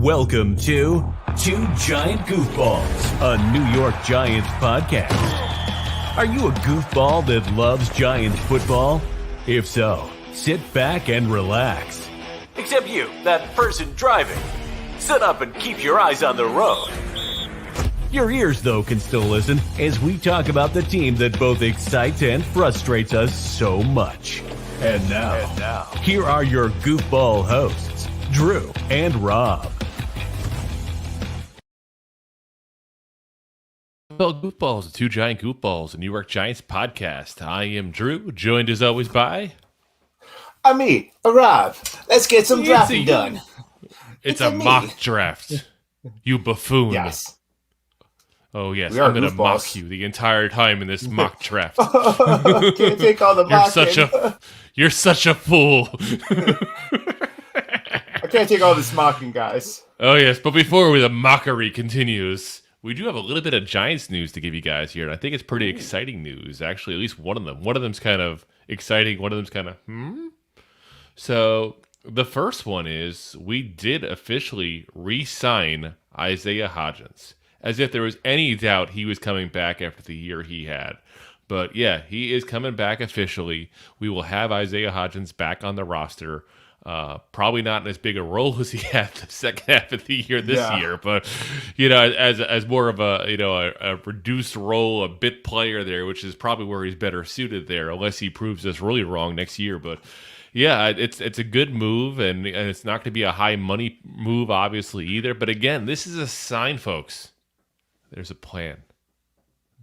Welcome to Two Giant Goofballs, a New York Giants podcast. Are you a goofball that loves Giants football? If so, sit back and relax. Except you, that person driving. Sit up and keep your eyes on the road. Your ears, though, can still listen as we talk about the team that both excites and frustrates us so much. And now, here are your goofball hosts, Drew and Rob. Well, Goofballs, the Two Giant Goofballs, a New York Giants podcast. I am Drew, joined as always by... I'm me, Rob. Let's get some drafting done. It's a mock draft. You buffoon. Yes. Oh, yes. I'm going to mock you the entire time in this mock draft. Can't take all the mocking. You're such a fool. I can't take all this mocking, guys. Oh, yes. But before the mockery continues... We do have a little bit of Giants news to give you guys here, and I think it's pretty exciting news, actually, at least one of them. One of them's kind of exciting, one of them's kind of, So, the first one is, we did officially re-sign Isaiah Hodgins, as if there was any doubt he was coming back after the year he had. But yeah, he is coming back officially. We will have Isaiah Hodgins back on the roster. Probably not in as big a role as he had the second half of the year this year, but as more of a reduced role, a bit player there, which is probably where he's better suited there, unless he proves us really wrong next year. But yeah, it's a good move, and it's not going to be a high money move, obviously, either. But again, this is a sign, folks. There's a plan.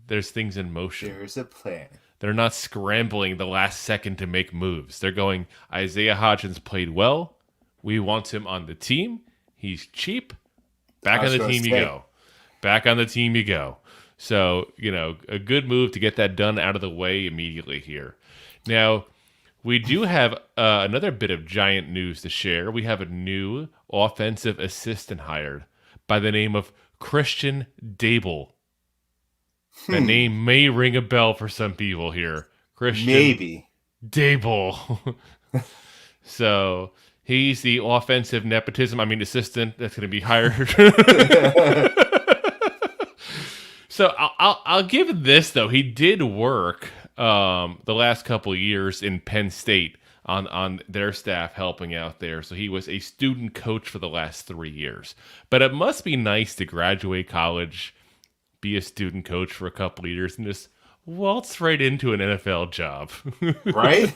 There's things in motion. There's a plan. They're not scrambling the last second to make moves. They're going, Isaiah Hodgins played well. We want him on the team. He's cheap. Back on the team you go. Back on the team you go. So, a good move to get that done out of the way immediately here. Now, we do have another bit of Giant news to share. We have a new offensive assistant hired by the name of Christian Daboll. The name may ring a bell for some people here. Christian Maybe. Daboll. So he's the offensive assistant that's going to be hired. So I'll give this, though. He did work the last couple of years in Penn State on their staff helping out there. So he was a student coach for the last 3 years. But it must be nice to graduate college, be a student coach for a couple of years, and just waltz right into an NFL job. Right?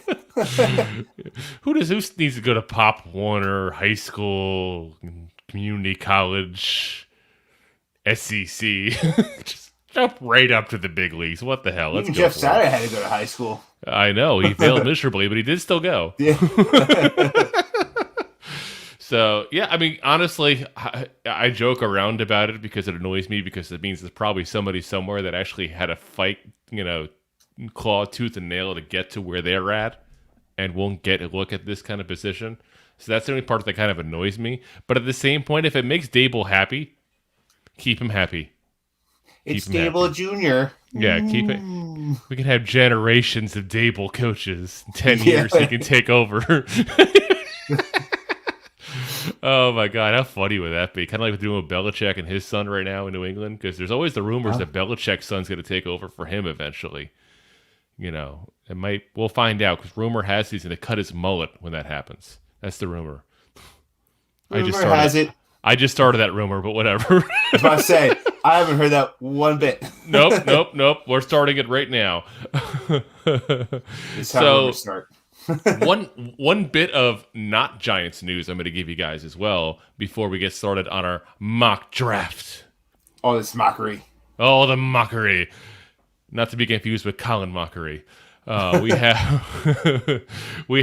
Who needs to go to Pop Warner, high school, community college, SEC? Just jump right up to the big leagues. What the hell? Let's Even go. Jeff Saturday had to go to high school. I know. He failed miserably, but he did still go. Yeah. So, yeah, honestly, I joke around about it because it annoys me, because it means there's probably somebody somewhere that actually had to fight, claw, tooth, and nail to get to where they're at and won't get a look at this kind of position. So that's the only part that kind of annoys me. But at the same point, if it makes Daboll happy, keep him happy. It's Daboll Jr. Yeah, keep it. We can have generations of Daboll coaches. In 10 years, he can take over. Oh my God, how funny would that be? Kind of like we're doing with Belichick and his son right now in New England, because there's always the rumors that Belichick's son's going to take over for him eventually. It might. We'll find out, because rumor has he's going to cut his mullet when that happens. That's the rumor. I just started that rumor, but whatever. I was about to say, I haven't heard that one bit. Nope. We're starting it right now. It's how we start. One bit of not Giants news I'm going to give you guys as well before we get started on our mock draft. Oh, this mockery. Oh, the mockery. Not to be confused with Colin Mockery. We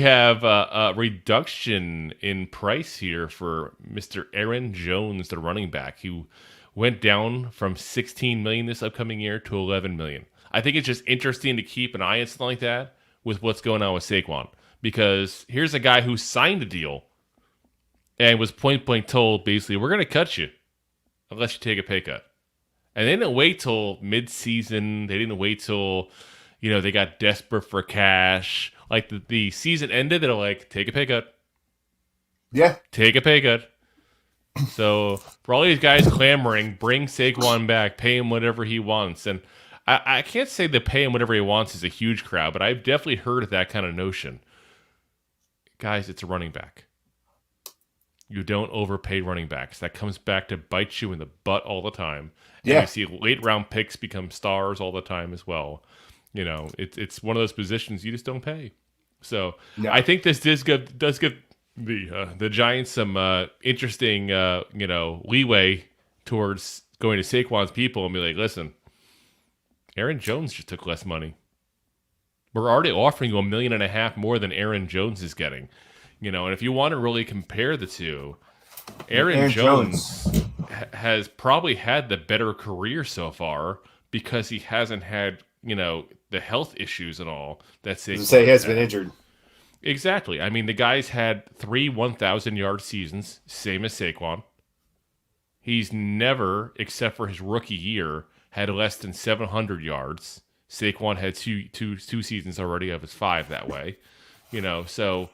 have a reduction in price here for Mr. Aaron Jones, the running back. He went down from $16 million this upcoming year to $11 million. I think it's just interesting to keep an eye on something like that with what's going on with Saquon, because here's a guy who signed a deal and was point blank told, basically, we're going to cut you unless you take a pay cut. And they didn't wait till mid-season. They didn't wait till, they got desperate for cash. Like the season ended, they're like, take a pay cut. Yeah. Take a pay cut. So for all these guys clamoring, bring Saquon back, pay him whatever he wants. And I can't say that pay him whatever he wants is a huge crowd, but I've definitely heard of that kind of notion. Guys, it's a running back. You don't overpay running backs. That comes back to bite you in the butt all the time. And Yeah. you see late round picks become stars all the time as well. It's one of those positions you just don't pay. So No. I think this does give the Giants some interesting leeway towards going to Saquon's people and be like, listen, Aaron Jones just took less money. We're already offering you $1.5 million more than Aaron Jones is getting. And if you want to really compare the two, Aaron Jones has probably had the better career so far because he hasn't had, the health issues and all that Saquon Say he has been injured. Exactly. I mean, the guy's had 3 1,000-yard seasons, same as Saquon. He's never, except for his rookie year, had less than 700 yards. Saquon had two seasons already of his 5 that way. So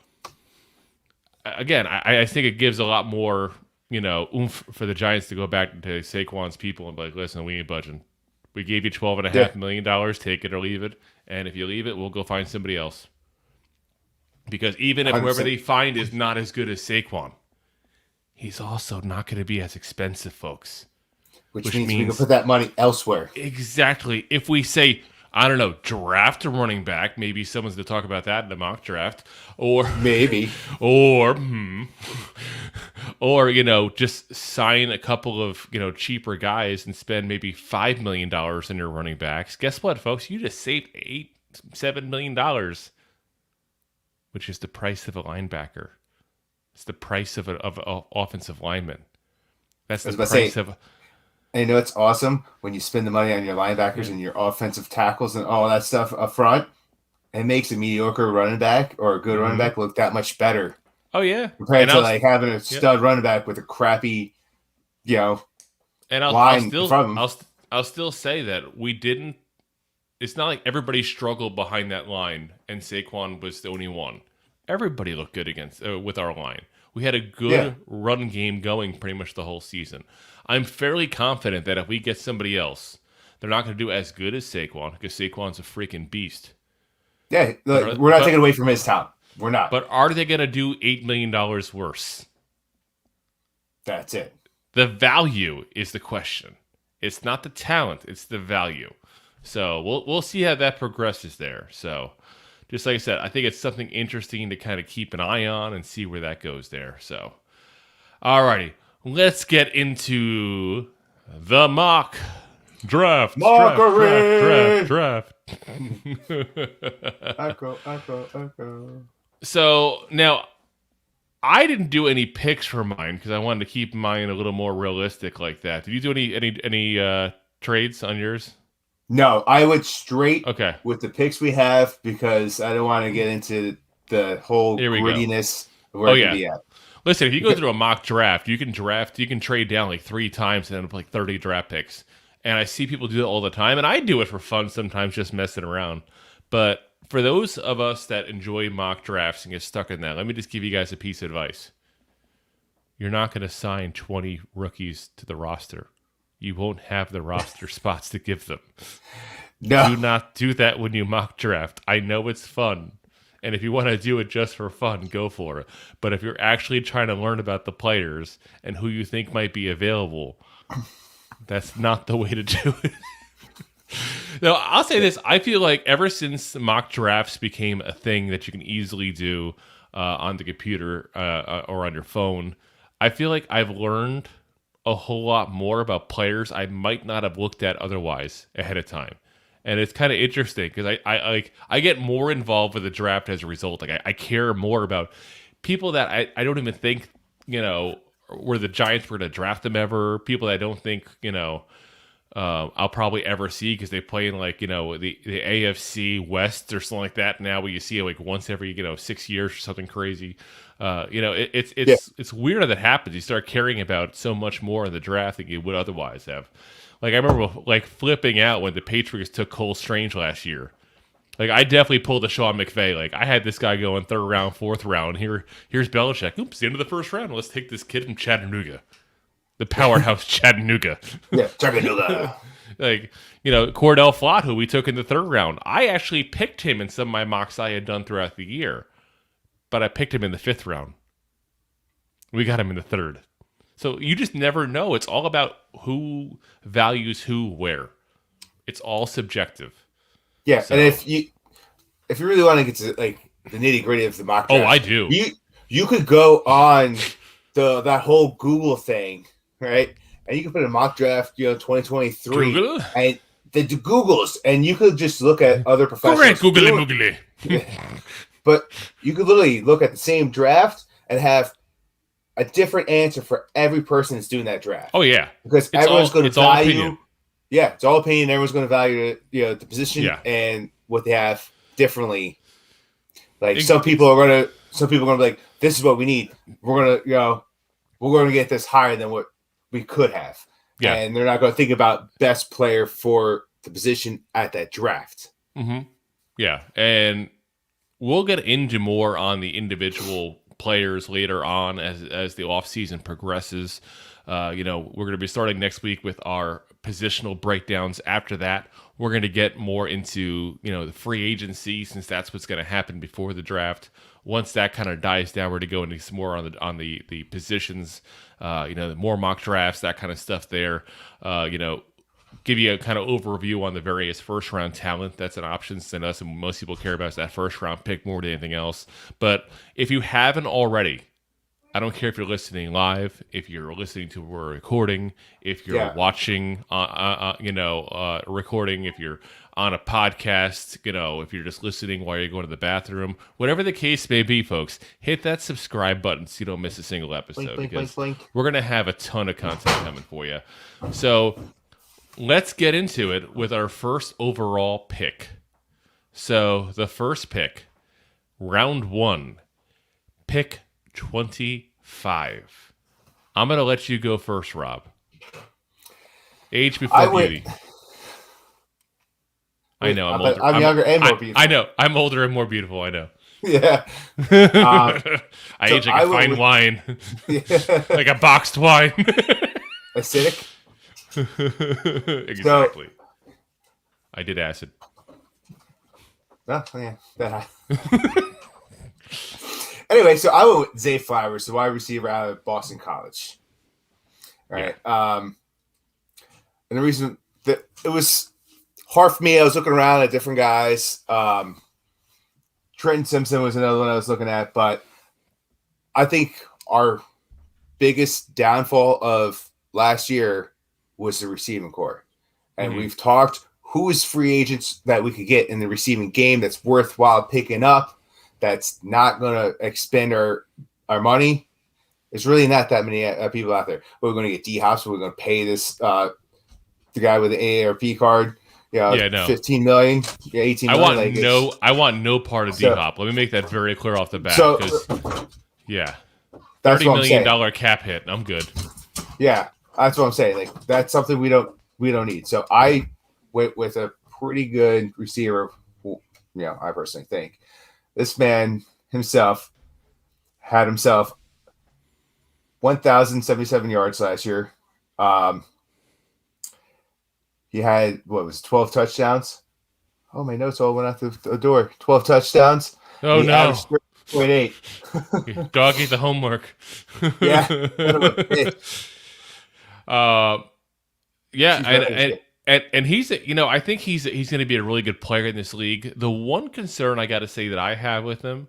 again, I think it gives a lot more, oomph for the Giants to go back to Saquon's people and be like, listen, we ain't budging. We gave you $12.5 million, take it or leave it. And if you leave it, we'll go find somebody else. Because even if 100%. whoever they find is not as good as Saquon, he's also not going to be as expensive, folks. Which means we can put that money elsewhere. Exactly. If we say, I don't know, draft a running back, maybe someone's going to talk about that in a mock draft, or maybe, or just sign a couple of cheaper guys and spend maybe $5 million in your running backs. Guess what, folks? You just saved $7 million, which is the price of a linebacker. It's the price of an offensive lineman. That's the price of. And it's awesome when you spend the money on your linebackers and your offensive tackles and all that stuff up front. It makes a mediocre running back or a good running back look that much better. Oh yeah, compared to having a stud running back with a crappy, and line from him. I'll still say that we didn't. It's not like everybody struggled behind that line and Saquon was the only one. Everybody looked good against with our line. We had a good run game going pretty much the whole season. I'm fairly confident that if we get somebody else, they're not going to do as good as Saquon because Saquon's a freaking beast. Yeah, we're not taking away from his talent. We're not. But are they going to do $8 million worse? That's it. The value is the question. It's not the talent; it's the value. So we'll see how that progresses there. So, just like I said, I think it's something interesting to kind of keep an eye on and see where that goes there. So, alrighty. Let's get into the mock draft. Draft. Echo. So now, I didn't do any picks for mine because I wanted to keep mine a little more realistic like that. Did you do any trades on yours? No, I went straight with the picks we have because I don't want to get into the whole grittiness of where it can be at. Listen, if you go through a mock draft, you can trade down like 3 times and end up like 30 draft picks. And I see people do it all the time, and I do it for fun sometimes, just messing around. But for those of us that enjoy mock drafts and get stuck in that, let me just give you guys a piece of advice. You're not going to sign 20 rookies to the roster. You won't have the roster spots to give them. No. Do not do that when you mock draft. I know it's fun. And if you want to do it just for fun, go for it. But if you're actually trying to learn about the players and who you think might be available, that's not the way to do it. Now, I'll say this. I feel like ever since mock drafts became a thing that you can easily do on the computer or on your phone, I feel like I've learned a whole lot more about players I might not have looked at otherwise ahead of time. And it's kind of interesting because I get more involved with the draft as a result. Like I care more about people that I don't even think, where the Giants were going to draft them ever. People that I don't think, I'll probably ever see because they play in the AFC West or something like that now, where you see it like once every 6 years or something crazy. It's weird how that happens. You start caring about so much more in the draft than you would otherwise have. Like I remember flipping out when the Patriots took Cole Strange last year. Like I definitely pulled a Sean McVay. Like I had this guy going 3rd round, 4th round. Here's Belichick. Oops, the end of the 1st round. Let's take this kid from Chattanooga. The powerhouse Chattanooga. Yeah, Chattanooga. Like, Cordell Flott, who we took in the 3rd round. I actually picked him in some of my mocks I had done throughout the year, but I picked him in the 5th round. We got him in the 3rd. So you just never know. It's all about who values who where. It's all subjective. Yeah, So, and if you really want to get to like the nitty gritty of the mock draft, I do. You could go on that whole Google thing, right? And you could put a mock draft, 2023, Google? and the Googles, and you could just look at other professionals. Correct, Google. But you could literally look at the same draft and have a different answer for every person that's doing that draft. Oh yeah, because everyone's going to value. Opinion. Yeah, it's all opinion. Everyone's going to value the position and what they have differently. Like some people are going to be like, this is what we need. We're going to get this higher than what we could have. Yeah. And they're not going to think about best player for the position at that draft. Mm-hmm. Yeah. And we'll get into more on the individual players later on as the offseason progresses. We're going to be starting next week with our positional breakdowns. After that, we're going to get more into, the free agency, since that's what's going to happen before the draft. Once that kind of dies down, we're going to go into some more on the positions, more mock drafts, that kind of stuff there. Give you a kind of overview on the various first-round talent that's an option to us, and most people care about is that first-round pick more than anything else. But if you haven't already, I don't care if you're listening live, if you're listening to a recording, if you're watching, recording, if you're on a podcast, if you're just listening while you're going to the bathroom, whatever the case may be, folks, hit that subscribe button so you don't miss a single episode. Because we're going to have a ton of content coming for you. So let's get into it with our first overall pick. So the first pick, round 1, pick 25. I'm going to let you go first, Rob. Age before beauty. I know, I'm older. I'm younger and more beautiful. I know. I'm older and more beautiful, I know. Yeah. I age like a fine wine. Like a boxed wine. Acidic? Exactly. I did acid. Oh, yeah. Anyway, so I went with Zay Flowers, the wide receiver out of Boston College. All right. Yeah. And the reason that it was hard for me, I was looking around at different guys. Trenton Simpson was another one I was looking at, but I think our biggest downfall of last year was the receiving core. And we've talked who is free agents that we could get in the receiving game that's worthwhile picking up, that's not going to expend our money. There's really not that many people out there. We're going to get D-Hops. We're going to pay this the guy with the AARP card. No. 15 million, 18 million. I want no part of D-Hop. Let me make that very clear off the bat. That's $30 million cap hit. I'm good. Yeah, that's what I'm saying. Like, that's something we don't need. So I went with a pretty good receiver. I personally think this man himself had 1,077 yards last year. He had 12 touchdowns. Oh, my notes all went out the door. 12 touchdowns. Oh, no. 0.8. Dog ate the homework. Yeah. And he's, I think he's going to be a really good player in this league. The one concern I got to say that I have with him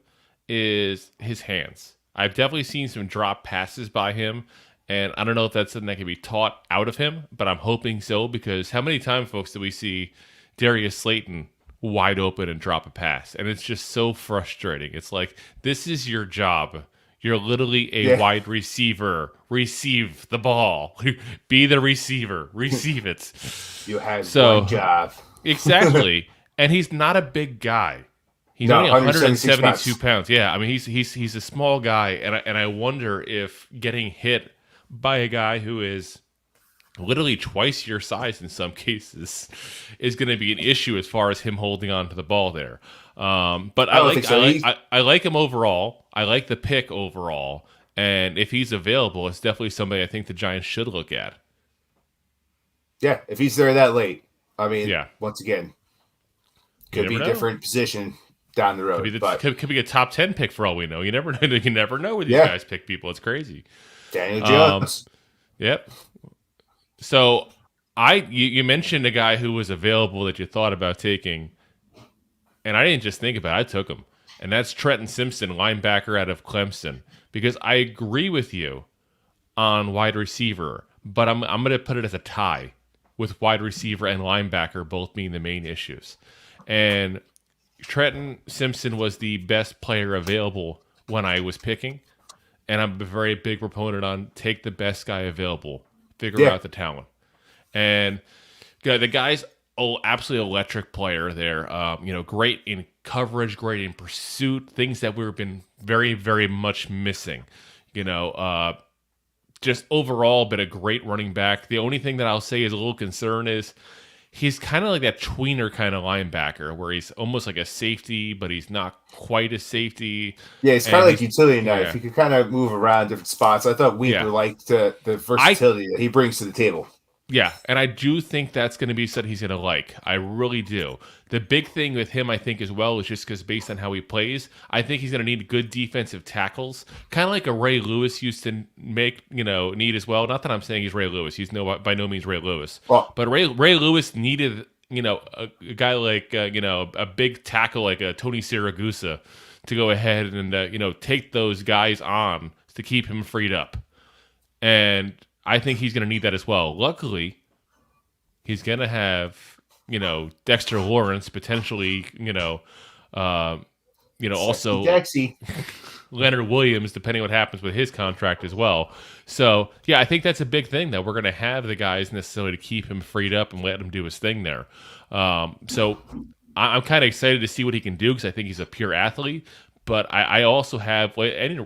is his hands. I've definitely seen some drop passes by him, and I don't know if that's something that can be taught out of him, but I'm hoping so, because how many times, folks, do we see Darius Slayton wide open and drop a pass? And it's just so frustrating. It's like, this is your job. You're literally a wide receiver. Receive the ball. Be the receiver. Receive it. You have one job. Exactly. And he's not a big guy. He's only 172 pounds. Yeah, I mean, he's a small guy, and I wonder if getting hit by a guy who is literally twice your size in some cases is going to be an issue as far as him holding on to the ball there. But I like him overall. I like the pick overall, And if he's available, it's definitely somebody I think the Giants should look at. Yeah, if he's there that late, I mean, Yeah. once again, could be a know. different position down the road. Could be a top 10 pick for all we know. You never know where these guys pick people. It's crazy. Daniel Jones. Yep. So you mentioned a guy who was available that you thought about taking, and I didn't just think about it, I took him. And that's Trenton Simpson, linebacker out of Clemson. Because I agree with you on wide receiver, but I'm going to put it as a tie with wide receiver and linebacker both being the main issues. And Trenton Simpson was the best player available when I was picking, and I'm a very big proponent on take the best guy available, figure out the talent. And the guy's absolutely electric player there. Great in coverage, great in pursuit, things that we've been very, very much missing. Just overall been a great running back. The only thing that I'll say is a little concern is he's kind of like that tweener kind of linebacker where he's almost like a safety, but he's not quite a safety. Yeah, he's kind of like utility knife. Yeah. He could kind of move around different spots. I thought Weaver liked the versatility that he brings to the table. Yeah, and I do think that's going to be something he's going to like. I really do. The big thing with him, I think, as well, is just because based on how he plays, I think he's going to need good defensive tackles, kind of like a Ray Lewis used to need as well. Not that I'm saying he's Ray Lewis. He's by no means Ray Lewis. But Ray Lewis needed, a guy like, a big tackle like a Tony Siragusa to go ahead and, take those guys on to keep him freed up. And I think he's going to need that as well. Luckily, he's going to have, Dexter Lawrence potentially, also Leonard Williams, depending on what happens with his contract as well. So, yeah, I think that's a big thing that we're going to have the guys necessarily to keep him freed up and let him do his thing there. So I'm kind of excited to see what he can do because I think he's a pure athlete. But I also have any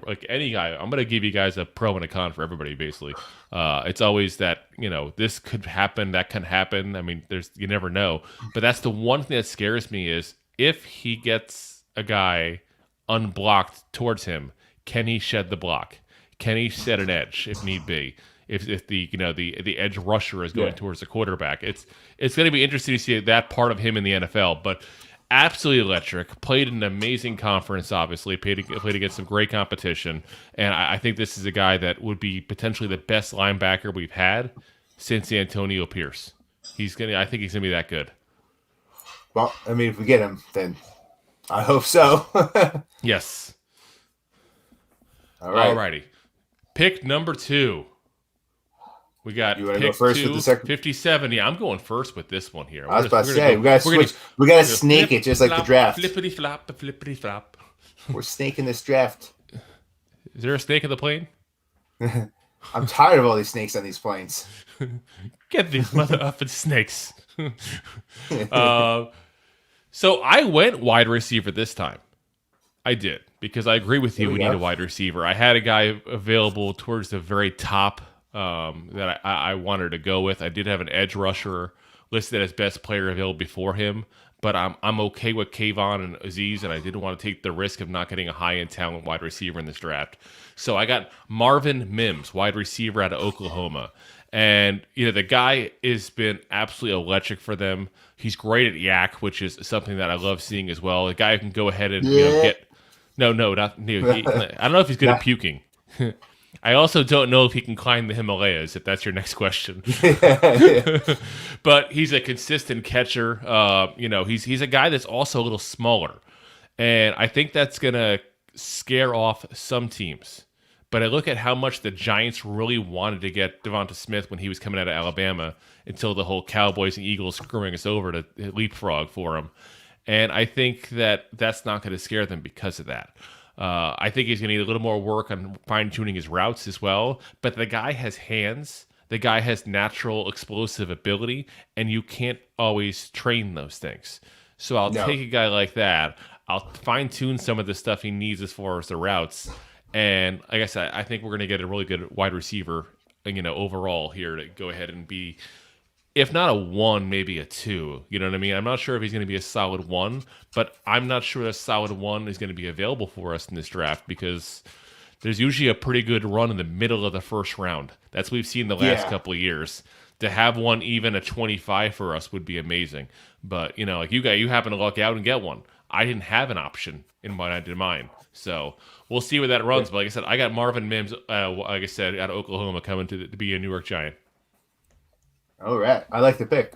guy. I'm going to give you guys a pro and a con for everybody. Basically, it's always that this could happen, that can happen. I mean, you never know. But that's the one thing that scares me is if he gets a guy unblocked towards him, can he shed the block? Can he set an edge if need be? If the edge rusher is going towards the quarterback, it's going to be interesting to see that part of him in the NFL. But absolutely electric. Played in an amazing conference, obviously. Played against some great competition. And I think this is a guy that would be potentially the best linebacker we've had since Antonio Pierce. I think he's going to be that good. Well, I mean, if we get him, then I hope so. Yes. All right. Alrighty. Pick number 2. We got you want to go first with the second? 57. Yeah, I'm going first with this one here. I was about to say, we got to switch. We got to snake it just like the draft. Flippity flop, flippity flop. We're snaking this draft. Is there a snake in the plane? I'm tired of all these snakes on these planes. Get these mother effing snakes. So I went wide receiver this time. I did, because I agree with you. We need a wide receiver. I had a guy available towards the very top that I wanted to go with. I did have an edge rusher listed as best player available before him, but I'm okay with Kayvon and Aziz, and I didn't want to take the risk of not getting a high-end talent wide receiver in this draft. So I got Marvin Mims, wide receiver out of Oklahoma. And, the guy has been absolutely electric for them. He's great at yak, which is something that I love seeing as well. A guy who can go ahead and get... No, not... I don't know if he's good at puking. I also don't know if he can climb the Himalayas, if that's your next question. But he's a consistent catcher. He's a guy that's also a little smaller. And I think that's going to scare off some teams. But I look at how much the Giants really wanted to get Devonta Smith when he was coming out of Alabama until the whole Cowboys and Eagles screwing us over to leapfrog for him. And I think that that's not going to scare them because of that. I think he's going to need a little more work on fine-tuning his routes as well. But the guy has hands. The guy has natural explosive ability, and you can't always train those things. So I'll take a guy like that. I'll fine-tune some of the stuff he needs as far as the routes. And like I said, I think we're going to get a really good wide receiver, overall here to go ahead and be, if not a 1, maybe a 2. You know what I mean? I'm not sure if he's going to be a solid 1, but I'm not sure that solid 1 is going to be available for us in this draft because there's usually a pretty good run in the middle of the first round. That's what we've seen the last Yeah. couple of years. To have one even at 25 for us would be amazing. But, like you happen to luck out and get one. I didn't have an option in what I did mine. So we'll see where that runs. But like I said, I got Marvin Mims, like I said, out of Oklahoma coming to be a New York Giant. All right. I like the pick.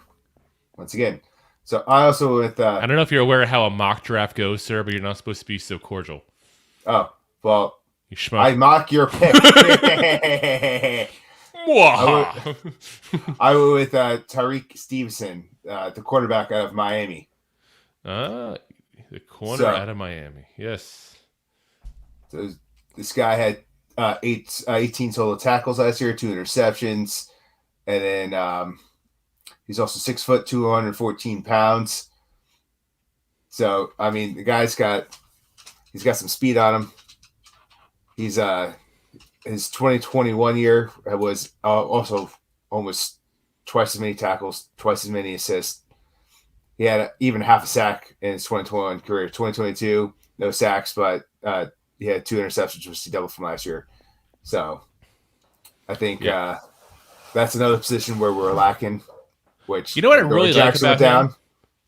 Once again. So I also with I don't know if you're aware of how a mock draft goes, sir, but you're not supposed to be so cordial. Oh, well, You schmuck. I mock your pick. I went with Tariq Stevenson, the quarterback out of Miami. The corner out of Miami. Yes. So this guy had 18 total tackles last year, 2 interceptions, and then he's also 6 foot, 214 pounds. So I mean, the guy's got some speed on him. He's his 2021 year was also almost twice as many tackles, twice as many assists. He had even half a sack in his 2021 career. 2022, no sacks, but he had 2 interceptions, which he doubled from last year. So I think that's another position where we're lacking. Which what I really like Jackson about down. him?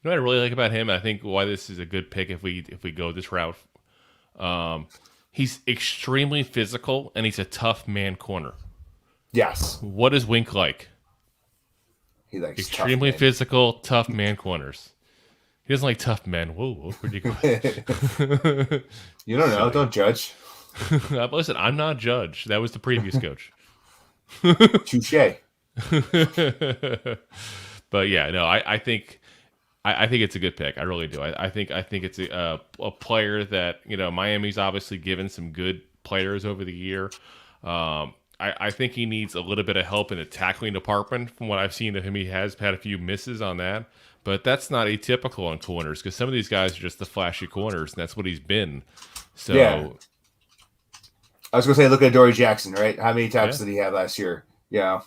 You know what I really like about him? I think why this is a good pick if we go this route. He's extremely physical and he's a tough man corner. Yes, What is Wink like? he likes Extremely tough men. physical, tough man corners. He doesn't like tough men. Whoa, where'd you go? You don't know. Don't judge. Listen, I'm not a judge. That was the previous coach. Touche. But yeah, no, I think it's a good pick. I really do. I think it's a player that Miami's obviously given some good players over the year. I think he needs a little bit of help in the tackling department. From what I've seen of him, he has had a few misses on that, but that's not atypical on corners because some of these guys are just the flashy corners, and that's what he's been. So Yeah. I was gonna say, look at Dory Jackson, right? How many tackles did he have last year? Yeah.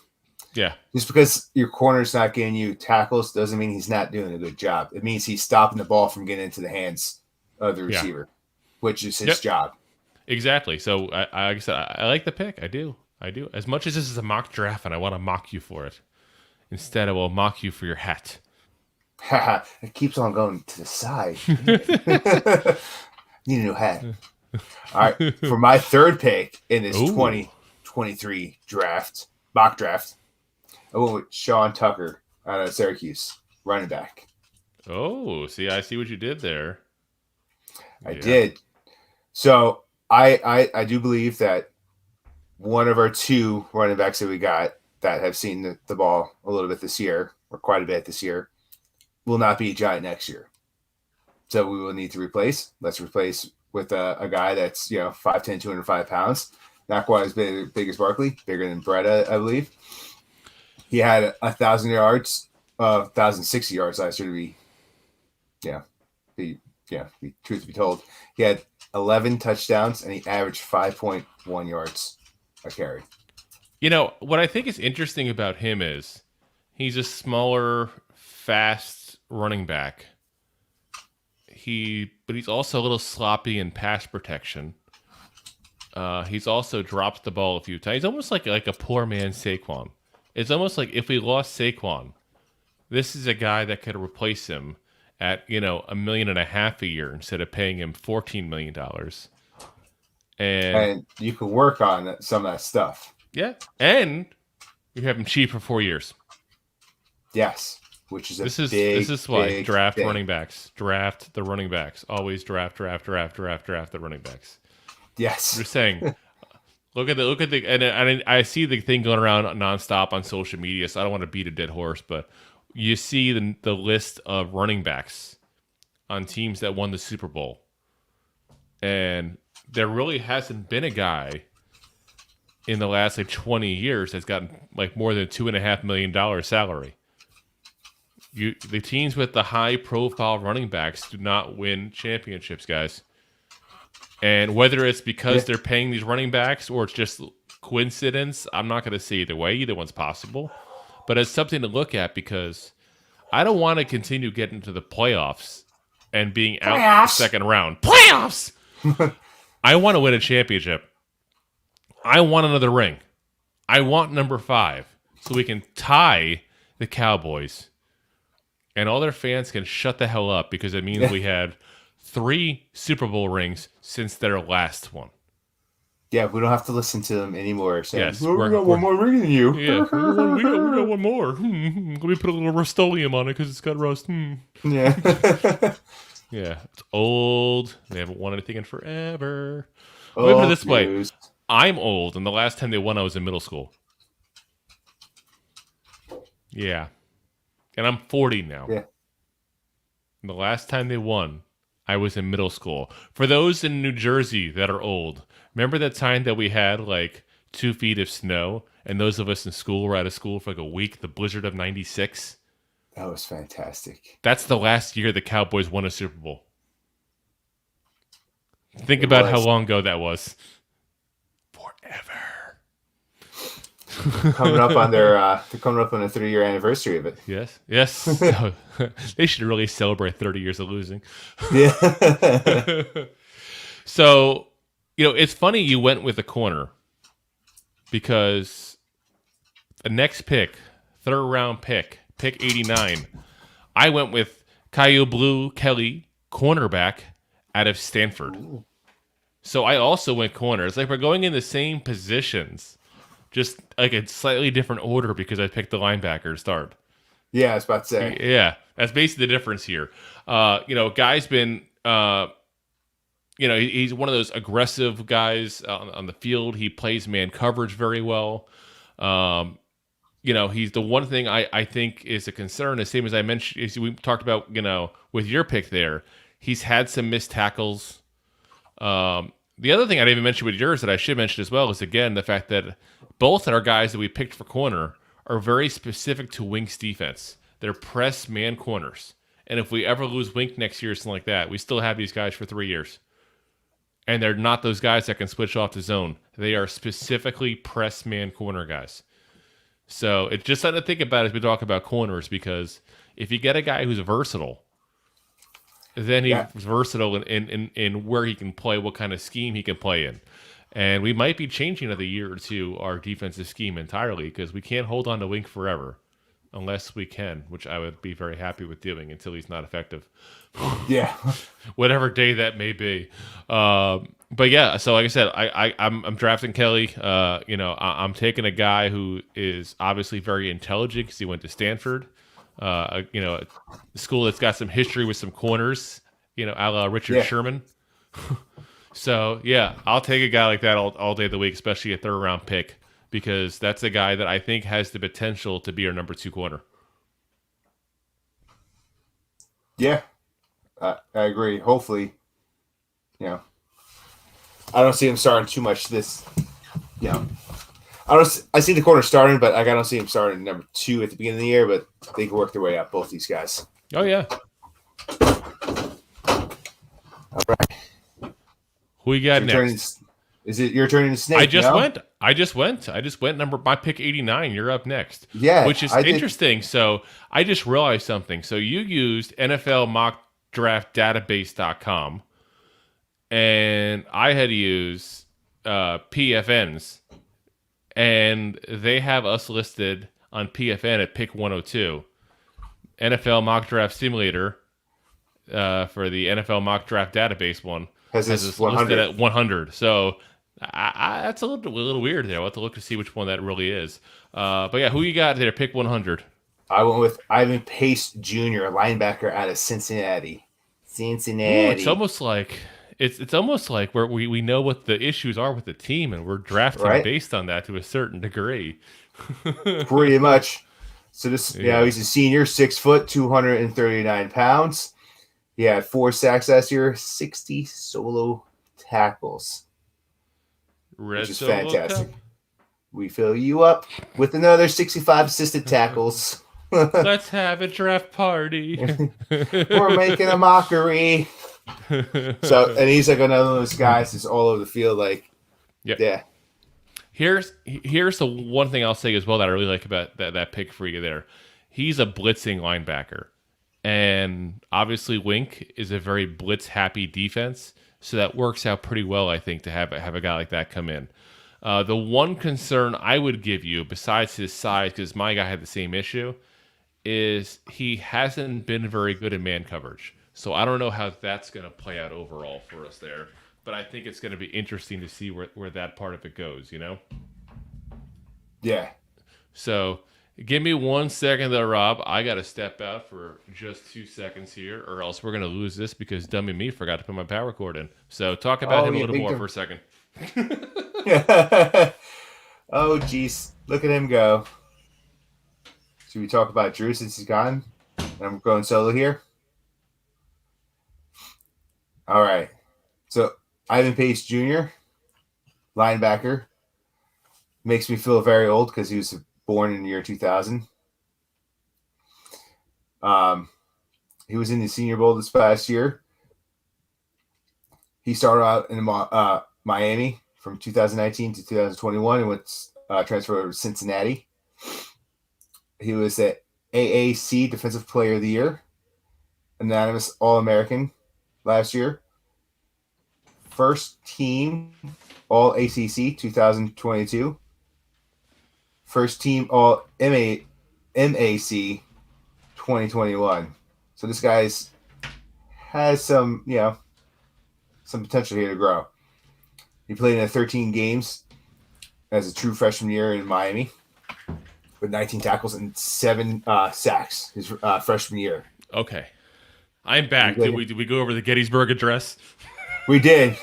Just because your corner's not getting you tackles doesn't mean he's not doing a good job. It means he's stopping the ball from getting into the hands of the receiver, which is his job. Exactly. So like I said, I like the pick. I do. As much as this is a mock draft, and I want to mock you for it. Instead, I will mock you for your hat. It keeps on going to the side. Need a new hat. All right. For my third pick in this 2023 mock draft, I went with Sean Tucker out of Syracuse, running back. Oh, see, I see what you did there. I did. So I do believe that one of our 2 running backs that we got that have seen the ball a little bit this year, or quite a bit this year, will not be a Giant next year. So we will need to replace. Let's replace with a guy that's 5'10", 205 pounds. Not quite as big as Barkley, bigger than Brett, I believe. He had 1,000 yards, 1,060 yards last year to be truth to be told. He had 11 touchdowns and he averaged 5.1 yards a carry. What I think is interesting about him is he's a smaller, fast running back. But he's also a little sloppy in pass protection. He's also dropped the ball a few times. He's almost like a poor man Saquon. It's almost like if we lost Saquon, this is a guy that could replace him at $1.5 million a year instead of paying him $14 million. And you can work on some of that stuff. Yeah, and you have him cheap for 4 years. Yes, which is this is why draft running backs. Draft the running backs. Always draft the running backs. Yes, I'm just saying. Look at the and I see the thing going around nonstop on social media. So I don't want to beat a dead horse, but you see the list of running backs on teams that won the Super Bowl, and there really hasn't been a guy in the last 20 years that's gotten more than $2.5 million salary. The teams with the high profile running backs do not win championships, guys. And whether it's because they're paying these running backs or it's just coincidence, I'm not going to say either way. Either one's possible. But it's something to look at because I don't want to continue getting to the playoffs and being out in the second round. Playoffs! I want to win a championship. I want another ring. I want number 5 so we can tie the Cowboys. And all their fans can shut the hell up because it means we had 3 Super Bowl rings since their last one. Yeah, we don't have to listen to them anymore. Saying, Yes, we got one more ring than you. Yeah, we got one more. Let me put a little Rust-Oleum on it because it's got rust. Yeah. Yeah, it's old. They haven't won anything in forever. Let me put it this way. I'm old, and the last time they won, I was in middle school. Yeah. And I'm 40 now. Yeah. And the last time they won, I was in middle school. For those in New Jersey that are old, remember that time that we had like 2 feet of snow, and those of us in school were out of school for like a week, the blizzard of 96? That was fantastic. That's the last year the Cowboys won a Super Bowl. Think about how long ago that was. Forever. Coming up on their they're coming up on the 3-year anniversary of it. Yes. They should really celebrate 30 years of losing. Yeah. So, it's funny you went with a corner because the next pick, 3rd round pick 89, I went with Kyle Blue Kelly, cornerback out of Stanford. Ooh. So I also went corner. It's like we're going in the same positions, just like a slightly different order because I picked the linebacker to start. Yeah, I was about to say. Yeah, that's basically the difference here. Guy's been, he's one of those aggressive guys on the field. He plays man coverage very well. He's the one thing I think is a concern, the same as I mentioned, as we talked about, with your pick there. He's had some missed tackles. The other thing I didn't even mention with yours that I should mention as well is, again, the fact that both our guys that we picked for corner are very specific to Wink's defense. They're press man corners. And if we ever lose Wink next year or something like that, we still have these guys for 3 years. And they're not those guys that can switch off the zone. They are specifically press man corner guys. So it's just something to think about as we talk about corners, because if you get a guy who's versatile, then he's versatile in where he can play, what kind of scheme he can play in. And we might be changing in a year or two our defensive scheme entirely because we can't hold on to Wink forever unless we can, which I would be very happy with doing until he's not effective. Yeah. Whatever day that may be. But yeah, so like I said, I'm drafting Kelly. I'm taking a guy who is obviously very intelligent because he went to Stanford. A school that's got some history with some corners, a la Richard Sherman. So, yeah, I'll take a guy like that all day of the week, especially a 3rd round pick, because that's a guy that I think has the potential to be our number 2 corner. Yeah, I agree. Hopefully, I don't see him starting too much this, I see the corner starting, but I don't see him starting number 2 at the beginning of the year, but they can work their way up, both these guys. Oh, yeah. All right. Who you got next? Is it your turn to snake? I just went. My pick 89. You're up next. Yeah. Which is interesting. So I just realized something. So you used NFLmockdraftdatabase.com, and I had to use PFN's. And they have us listed on PFN at pick 102. NFL Mock Draft Simulator for the NFL Mock Draft Database one has us listed at 100. So that's a little weird there. I'll have to look to see which one that really is. But yeah, who you got there? Pick 100. I went with Ivan Pace Jr., linebacker out of Cincinnati. Ooh, it's almost like it's almost like where we know what the issues are with the team, and we're drafting based on that to a certain degree. Pretty much. So this, he's a senior, 6 foot, 239 pounds. He had 4 sacks last year, 60 solo tackles, which is fantastic. We fill you up with another 65 assisted tackles. Let's have a draft party. We're making a mockery. So, and he's like another of those guys that's all over the field. Like, yeah. Here's the one thing I'll say as well that I really like about that pick for you there. He's a blitzing linebacker. And obviously Wink is a very blitz-happy defense. So that works out pretty well, I think, to have a guy like that come in. The one concern I would give you, besides his size, because my guy had the same issue, is he hasn't been very good in man coverage. So I don't know how that's going to play out overall for us there. But I think it's going to be interesting to see where that part of it goes, you know? Yeah. So give me 1 second there, Rob. I got to step out for just 2 seconds here, or else we're going to lose this because dummy me forgot to put my power cord in. So talk about him a little more for a second. Oh, geez. Look at him go. Should we talk about Drew since he's gone? I'm going solo here. All right. So Ivan Pace Jr., linebacker, makes me feel very old because he was born in the year 2000. He was in the Senior Bowl this past year. He started out in Miami from 2019 to 2021 and went transferred over to Cincinnati. He was the AAC Defensive Player of the Year, unanimous All-American last year. First team All-ACC 2022. First team All-MAC 2021. So this guy's has some potential here to grow. He played in 13 games as a true freshman year in Miami with 19 tackles and 7 sacks his freshman year. Okay. I'm back. Did we go over the Gettysburg Address? We did.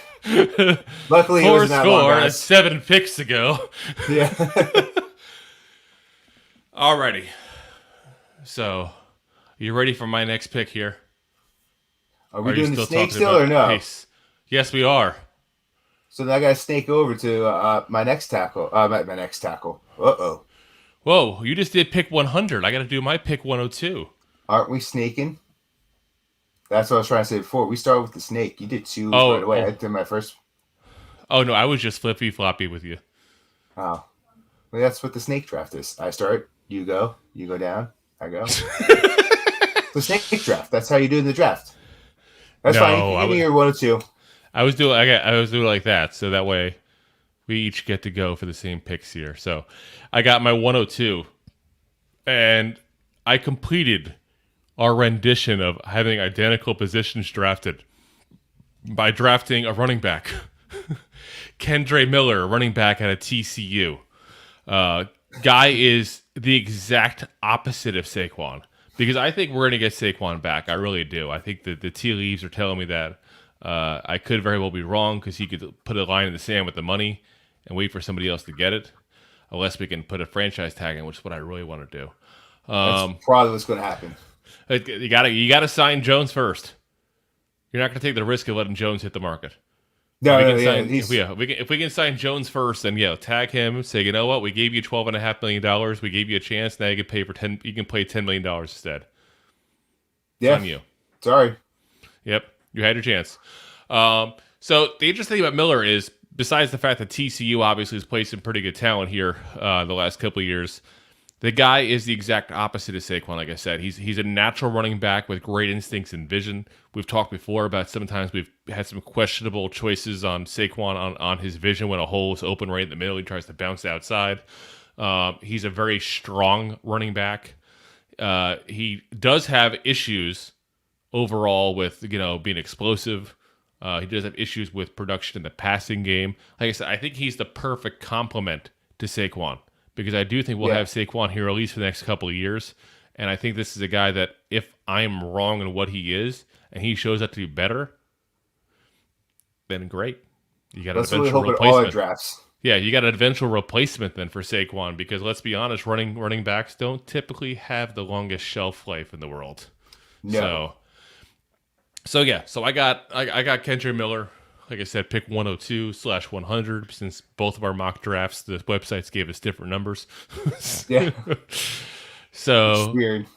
Luckily, it wasn't that long, guys. 7 picks ago. Yeah. Alrighty. So, you ready for my next pick here? Are we doing the snake still or no? Pace? Yes, we are. So now I got to snake over to my next tackle. My next tackle. Uh-oh. Whoa, you just did pick 100. I got to do my pick 102. Aren't we snaking? That's what I was trying to say before. We started with the snake. You did 2 right away. I did my first. Oh, no, I was just flippy-floppy with you. Oh. Well, that's what the snake draft is. I start, you go down, I go. The snake draft. That's how you do in the draft. That's fine. You can give me your 102. I was doing like that, so that way we each get to go for the same picks here. So I got my 102, and I completed our rendition of having identical positions drafted by drafting a running back, Kendre Miller, running back out of TCU. Guy is the exact opposite of Saquon, because I think we're going to get Saquon back. I really do. I think that the tea leaves are telling me that. I could very well be wrong because he could put a line in the sand with the money and wait for somebody else to get it, unless we can put a franchise tag in, which is what I really want to do. That's probably what's going to happen. You gotta sign Jones first. You're not going to take the risk of letting Jones hit the market. If we can sign Jones first, then tag him. Say, you know what? We gave you $12.5 million. We gave you a chance. Now you can pay You can play $10 million instead. Yeah, on you. Sorry. Yep, you had your chance. So the interesting thing about Miller is, besides the fact that TCU obviously has played some pretty good talent here the last couple of years, the guy is the exact opposite of Saquon. Like I said, he's a natural running back with great instincts and vision. We've talked before about sometimes we've had some questionable choices on Saquon on his vision when a hole is open right in the middle. He tries to bounce outside. He's a very strong running back. He does have issues overall with being explosive. He does have issues with production in the passing game. Like I said, I think he's the perfect complement to Saquon, because I do think we'll have Saquon here at least for the next couple of years. And I think this is a guy that, if I'm wrong in what he is and he shows up to be better, then great. You got an eventual replacement. All our drafts. Yeah, you got an eventual replacement then for Saquon, because let's be honest, running backs don't typically have the longest shelf life in the world. No. So I got Kendre Miller. Like I said, pick 102/100, since both of our mock drafts, the websites gave us different numbers. Yeah. So it's weird.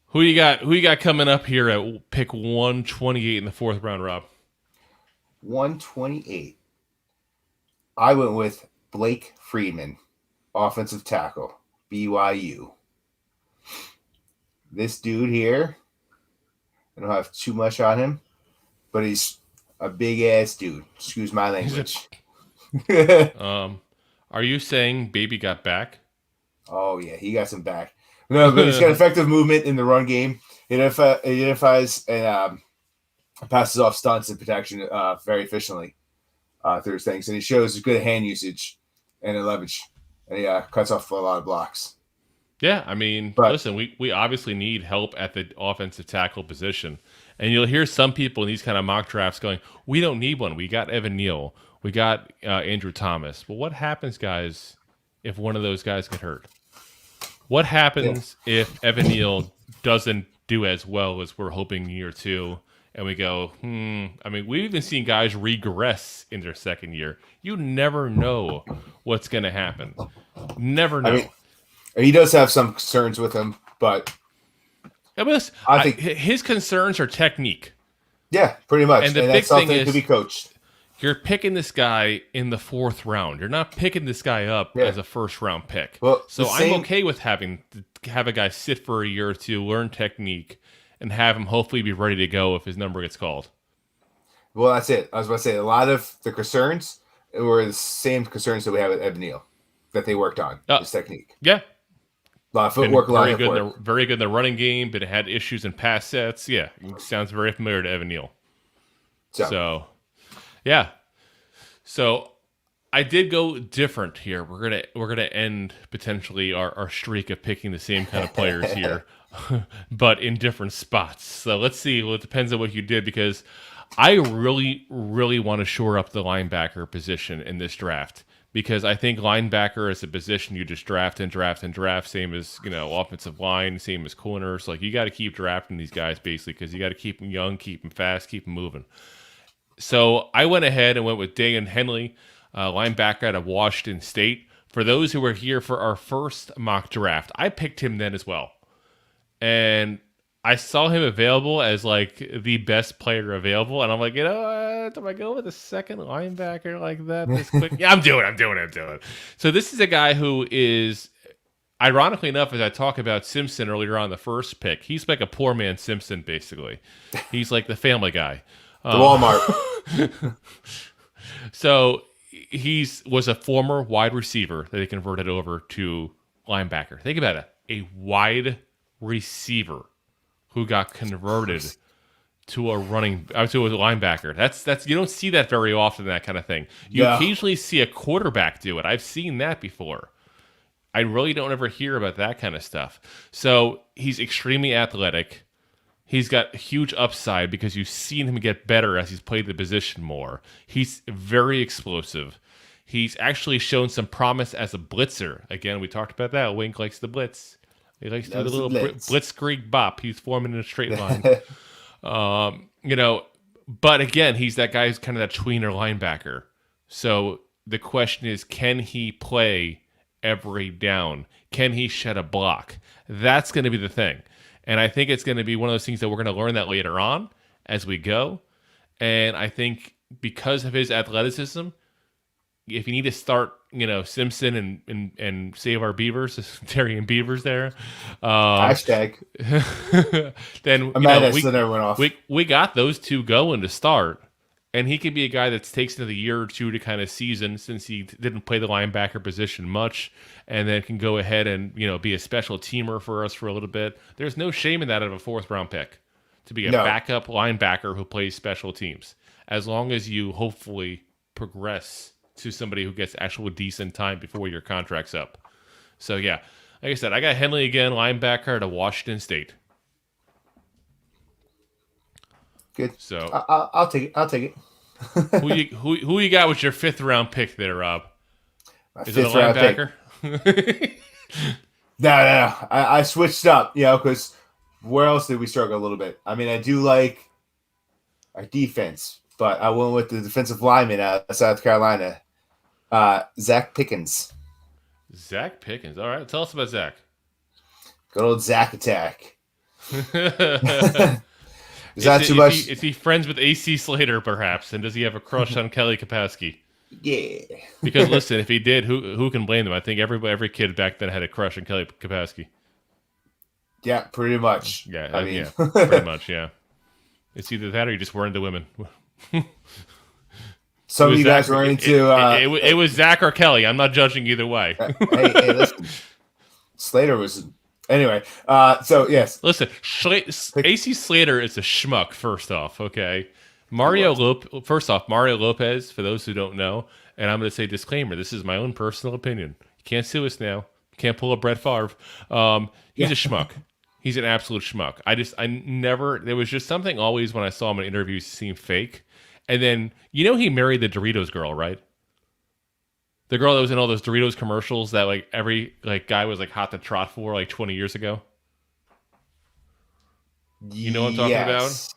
Who you got coming up here at pick 128 in the 4th round, Rob? 128. I went with Blake Freeman, offensive tackle, BYU. This dude here, I don't have too much on him, but he's a big ass dude. Excuse my language. Are Are you saying Baby got back? Oh yeah, he got some back. No, but he's got effective movement in the run game. He identifies and passes off stunts and protection very efficiently through his things, and he shows good hand usage and leverage, and he cuts off a lot of blocks. Yeah, I mean, listen, we obviously need help at the offensive tackle position. And you'll hear some people in these kind of mock drafts going, we don't need one. We got Evan Neal. We got Andrew Thomas. Well, what happens, guys, if one of those guys get hurt? What happens if Evan Neal doesn't do as well as we're hoping year two? And we go, I mean, we've even seen guys regress in their second year. You never know what's going to happen. Never know. I mean, he does have some concerns with him, but I think his concerns are technique. Yeah, pretty much. And the big thing is, to be coached. You're picking this guy in the 4th round. You're not picking this guy up as a first-round pick. Well, so I'm okay with have a guy sit for a year or two, learn technique, and have him hopefully be ready to go if his number gets called. Well, that's it. I was about to say, a lot of the concerns were the same concerns that we have with Evan Neal, that they worked on, his technique. Yeah. A lot of footwork, a lot of work. Very good in the running game, but it had issues in pass sets. Yeah, sounds very familiar to Evan Neal. So, yeah. So, I did go different here. We're gonna end potentially our streak of picking the same kind of players here, but in different spots. So let's see. Well, it depends on what you did, because I really, really want to shore up the linebacker position in this draft. Because I think linebacker is a position you just draft and draft and draft, same as, offensive line, same as corners. Like, you got to keep drafting these guys, basically, because you got to keep them young, keep them fast, keep them moving. So I went ahead and went with Dan Henley, linebacker out of Washington State. For those who were here for our first mock draft, I picked him then as well. And I saw him available as like the best player available, and I'm like, do I go with a second linebacker like that this quick? Yeah, I'm doing it. So this is a guy who is, ironically enough, as I talk about Simpson earlier on the first pick, he's like a poor man Simpson, basically. He's like the Family Guy. The Walmart. So was a former wide receiver that he converted over to linebacker. Think about it. A wide receiver who got converted to a linebacker. That's you don't see that very often, that kind of thing. You occasionally see a quarterback do it. I've seen that before. I really don't ever hear about that kind of stuff. So he's extremely athletic. He's got huge upside because you've seen him get better as he's played the position more. He's very explosive. He's actually shown some promise as a blitzer. Again, we talked about that. Wink likes the blitz. He likes to do the little blitzkrieg bop. He's forming in a straight line. But again, he's that guy who's kind of that tweener linebacker. So the question is, can he play every down? Can he shed a block? That's going to be the thing. And I think it's going to be one of those things that we're going to learn that later on as we go. And I think because of his athleticism, if you need to start, Simpson and save our Beavers, Terry and Beavers there. Hashtag. Then we got those two going to start. And he could be a guy that takes another year or two to kind of season, since he didn't play the linebacker position much, and then can go ahead and be a special teamer for us for a little bit. There's no shame in that of a 4th round pick, to be a backup linebacker who plays special teams, as long as you hopefully progress to somebody who gets actual decent time before your contract's up. So yeah, like I said, I got Henley again, linebacker to Washington State. Good. So I'll take it. who you got with your 5th round pick there, Rob? Is it a linebacker? No. I switched up, because where else did we struggle a little bit? I mean, I do like our defense, but I went with the defensive lineman out of South Carolina, Zach Pickens. Zach Pickens. All right, tell us about Zach. Good old Zach attack. Is he friends with AC Slater, perhaps? And does he have a crush on Kelly Kapowski? Yeah. Because listen, if he did, who can blame them? I think every kid back then had a crush on Kelly Kapowski. Yeah, pretty much. Yeah, pretty much. Yeah. It's either that or you just were into women. Some of you guys were into. It was Zach or Kelly. I'm not judging either way. Hey, listen. Slater was. Anyway, so yes. Listen, AC Slater is a schmuck, first off, okay? Mario Lopez, for those who don't know, and I'm going to say disclaimer, this is my own personal opinion. You can't sue us now. You can't pull a Brett Favre. He's a schmuck. He's an absolute schmuck. There was just something always when I saw him in interviews seemed fake. And then, he married the Doritos girl, right? The girl that was in all those Doritos commercials that every guy was hot to trot for 20 years ago. You know what I'm talking about?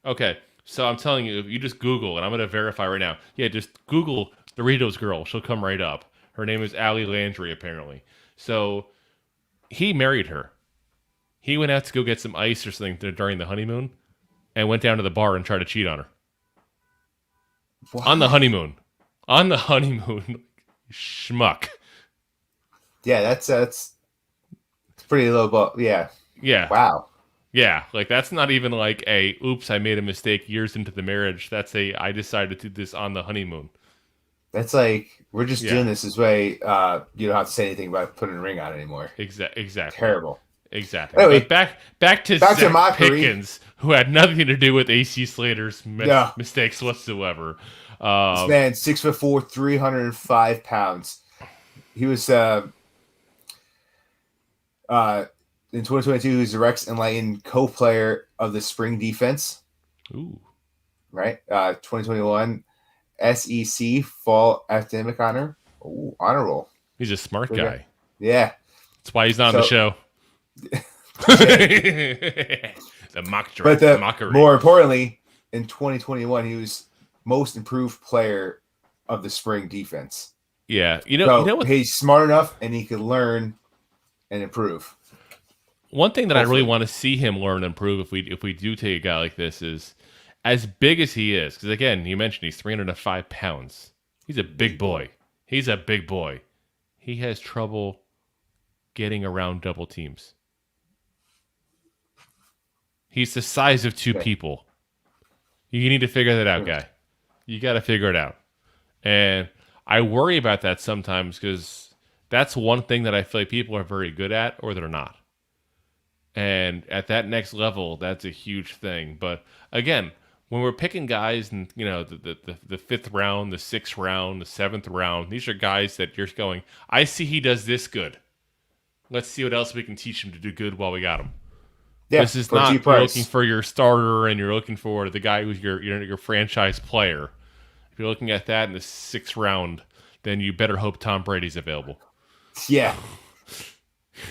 Okay, so I'm telling you, if you just Google, and I'm going to verify right now. Yeah, just Google Doritos girl. She'll come right up. Her name is Allie Landry, apparently. So he married her. He went out to go get some ice or something during the honeymoon and went down to the bar and tried to cheat on her. What? On the honeymoon. Schmuck. Yeah, that's pretty low ball. Yeah. Yeah. Wow. Yeah, that's not even oops, I made a mistake years into the marriage. That's I decided to do this on the honeymoon. That's we're just doing this way. You don't have to say anything about putting a ring on anymore. Exactly. Terrible. Exactly. Anyway, but back to Zach Pickens, who had nothing to do with AC Slater's mistakes whatsoever. This man, 6'4", 305 pounds. He was in 2022. He was the Rex Enlightened co-player of the spring defense. Ooh, right. 2021 SEC Fall Academic Honor. Ooh, honor roll. He's a smart guy. Yeah, that's why he's not on the show. The mockery. More importantly, in 2021, he was most improved player of the spring defense. Yeah, you know what? He's smart enough and he can learn and improve. One thing that I really want to see him learn and improve if we do take a guy like this is as big as he is, because again, you mentioned he's 305 pounds. He's a big boy. He has trouble getting around double teams. He's the size of two people. You need to figure that out, guy. You got to figure it out. And I worry about that sometimes because that's one thing that I feel like people are very good at or they're not. And at that next level, that's a huge thing. But again, when we're picking guys in the fifth round, the sixth round, the seventh round, these are guys that you're going, I see he does this good. Let's see what else we can teach him to do good while we got him. Yeah, this is not you're looking for your starter and you're looking for the guy who's your franchise player. If you're looking at that in the sixth round, then you better hope Tom Brady's available. Yeah.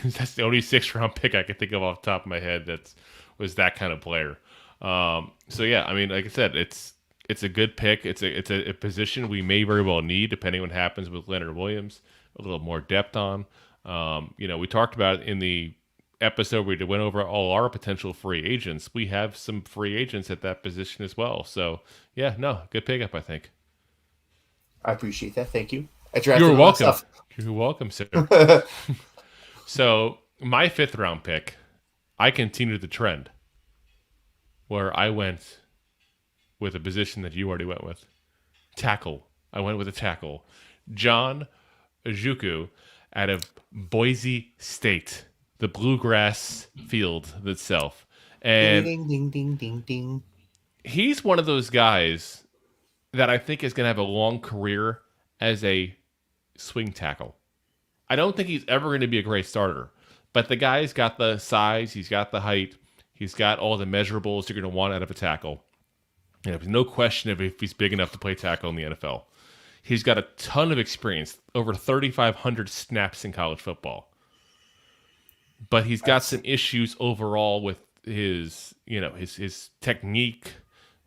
That's the only sixth round pick I can think of off the top of my head that was that kind of player. So yeah, I mean, like I said, it's a good pick. It's a position we may very well need depending on what happens with Leonard Williams. A little more depth on. We talked about it in the episode where we went over all our potential free agents. We have some free agents at that position as well. So yeah, no, good pickup, I think. I appreciate that. Thank you. You're welcome. You're welcome, sir. So my fifth round pick, I continued the trend where I went with a position that you already went with. Tackle. I went with a tackle. John Ojukwu out of Boise State. The bluegrass field itself. And ding, ding, ding, ding, ding. He's one of those guys that I think is going to have a long career as a swing tackle. I don't think he's ever going to be a great starter, but the guy's got the size, he's got the height, he's got all the measurables you're going to want out of a tackle. And there's no question of if he's big enough to play tackle in the NFL. He's got a ton of experience, over 3,500 snaps in college football. But he's got some issues overall with his technique,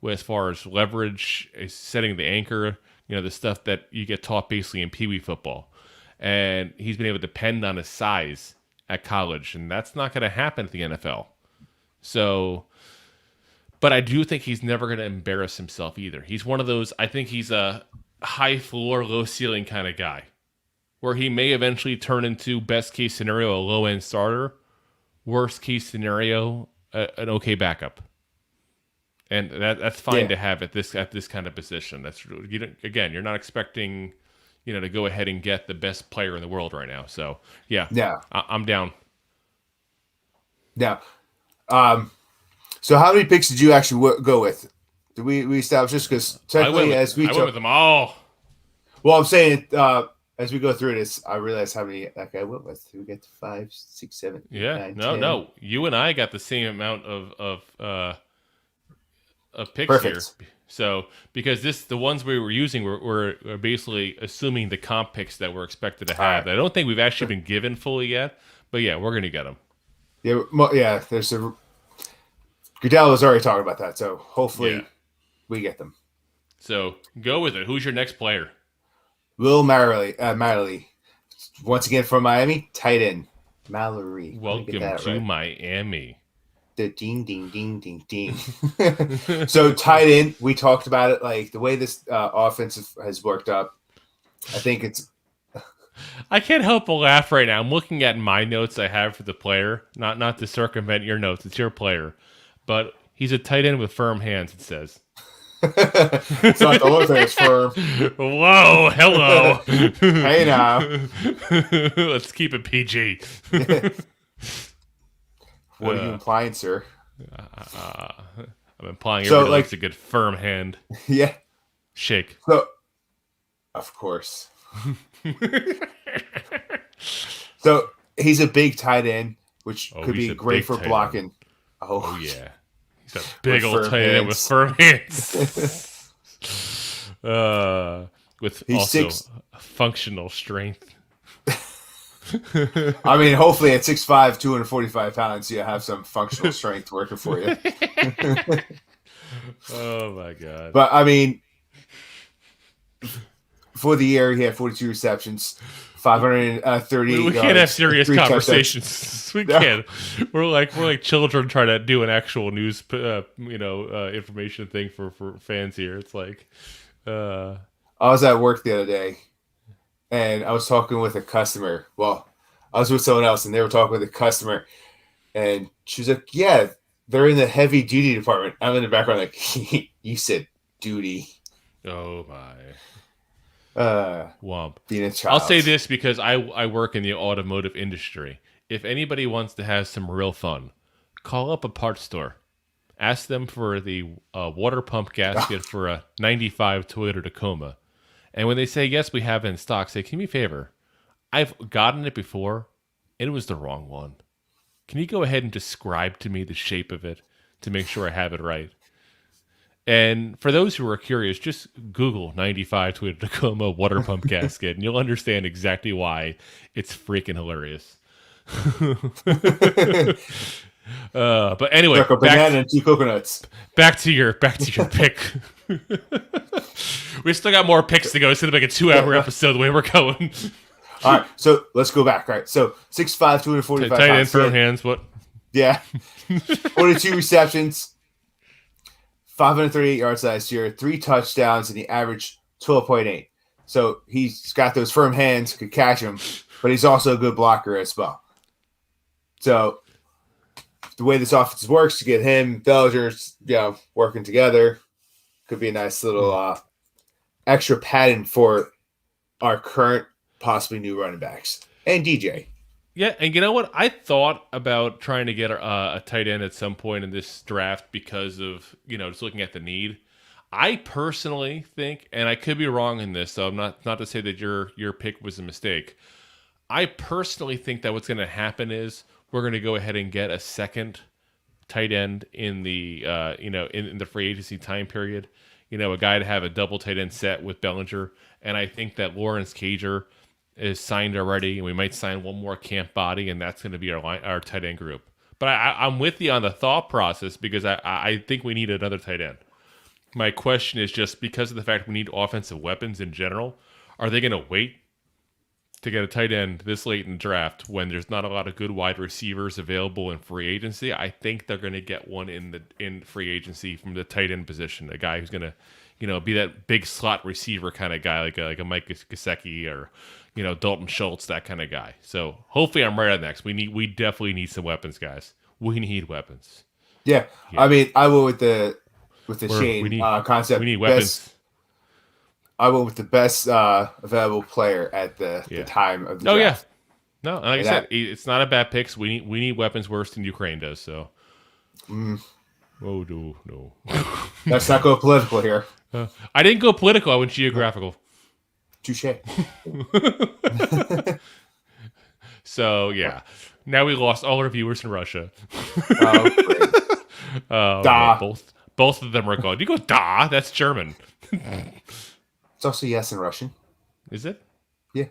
as far as leverage, setting the anchor, the stuff that you get taught basically in Pee Wee football. And he's been able to depend on his size at college, and that's not going to happen at the NFL. So, but I do think he's never going to embarrass himself either. He's one of those, I think he's a high floor, low ceiling kind of guy, where he may eventually turn into, best case scenario, a low-end starter, worst case scenario, an okay backup. and that's fine to have at this kind of position. That's you're not expecting, to go ahead and get the best player in the world right now. So I'm down. Yeah. So how many picks did you actually go with? Did we establish this? Because technically, I went with them all. Well, I'm saying as we go through this, I realize how many I went with. Did we get to 5, 6, 7, 8, 9, 10? No. You and I got the same amount of picks Perfect. here. So because the ones we were using were basically assuming the comp picks that we're expected to have. Right. I don't think we've actually been given fully yet, but we're gonna get them. Yeah. There's Goodell was already talking about that, so hopefully we get them. So go with it. Who's your next player? Will Mallory. Once again from Miami, tight end. Mallory. Welcome to Miami. The ding, ding, ding, ding, ding. So tight end, we talked about it, like the way this offense has worked up. I think it's... I can't help but laugh right now. I'm looking at my notes I have for the player, not to circumvent your notes. It's your player. But he's a tight end with firm hands, it says. It's not the only thing that's firm. Whoa, hello. Hey now. Let's keep it PG. What are you implying, sir? I'm implying everybody likes a good firm hand. Yeah. Shake. So, of course. So he's a big tight end, which could be great for blocking. Oh yeah. He's a big old tight end with firm hands. With he's also functional strength. I mean, hopefully at 6'5", 245 pounds, you have some functional strength working for you. Oh my god! But I mean, for the year, he had 42 receptions, 530. We can't have serious conversations. We can't. We're like children trying to do an actual news, information thing for fans here. It's like, I was at work the other day, and I was talking with a customer. Well, I was with someone else, and they were talking with a customer, and she was like, "Yeah, they're in the heavy duty department." I'm in the background, like, "You said duty." Oh my. Womp. Being a child. I'll say this because I work in the automotive industry. If anybody wants to have some real fun, call up a parts store. Ask them for the water pump gasket for a 95 Toyota Tacoma. And when they say, yes, we have it in stock, say, can you do me a favor? I've gotten it before, and it was the wrong one. Can you go ahead and describe to me the shape of it to make sure I have it right? And for those who are curious, just Google 95 Toyota Tacoma water pump gasket, and you'll understand exactly why it's freaking hilarious. But anyway, like a banana and 2 coconuts. Back to your pick. We still got more picks to go. It's gonna make a 2-hour episode the way we're going. All right, so let's go back. All right, so 6'5", 245 tight end, firm hands. What? Yeah, 42 receptions. 538 yards last year, 3 touchdowns, and he averaged 12.8. So he's got those firm hands, could catch him, but he's also a good blocker as well. So the way this offense works, to get him, Belgers, working together, could be a nice little extra padding for our current, possibly new running backs and DJ. Yeah, and you know what? I thought about trying to get a tight end at some point in this draft because of, just looking at the need. I personally think, and I could be wrong in this, so I'm not to say that your pick was a mistake. I personally think that what's going to happen is we're going to go ahead and get a second tight end in the in the free agency time period. A guy to have a double tight end set with Bellinger, and I think that Lawrence Cager is signed already, and we might sign one more camp body, and that's going to be our tight end group. But I'm with you on the thought process because I think we need another tight end. My question is just because of the fact we need offensive weapons in general, are they going to wait to get a tight end this late in the draft when there's not a lot of good wide receivers available in free agency? I think they're going to get one in free agency from the tight end position, a guy who's going to be that big slot receiver kind of guy, like a Mike Gesicki or Dalton Schultz, that kind of guy. So hopefully I'm right on that. We definitely need some weapons, guys. We need weapons. Yeah. I mean, I will with with the Shane concept. We need weapons. I went with the best available player at the time of the draft. Yeah. No, like I said, it's not a bad pick. We need weapons worse than Ukraine does. So. Oh, no. Let's not go political here. I didn't go political. I went geographical. Touche. So, yeah. Now we lost all our viewers in Russia. Da. Both of them are gone. You go, da. That's German. It's also yes in Russian. Is it? Yeah.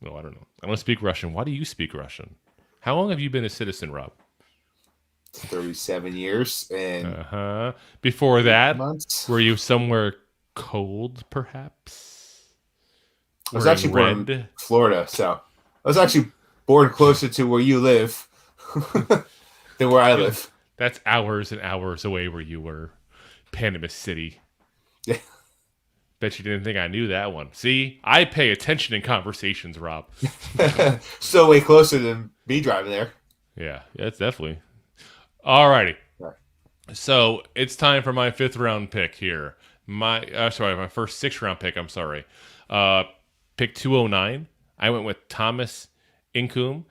No, I don't know. I don't speak Russian. Why do you speak Russian? How long have you been a citizen, Rob? 37 years. And before that, months. Were you somewhere cold, perhaps? I was actually born in Florida, so I was actually born closer to where you live than where I live. That's hours and hours away where you were. Panama City. Yeah. Bet you didn't think I knew that one. See, I pay attention in conversations, Rob. Still way closer than me driving there. Yeah, it's definitely. Alrighty. Right. So it's time for my 5th round pick here. My first 6th round pick. I'm sorry. Pick 209. I went with Thomas Incoom,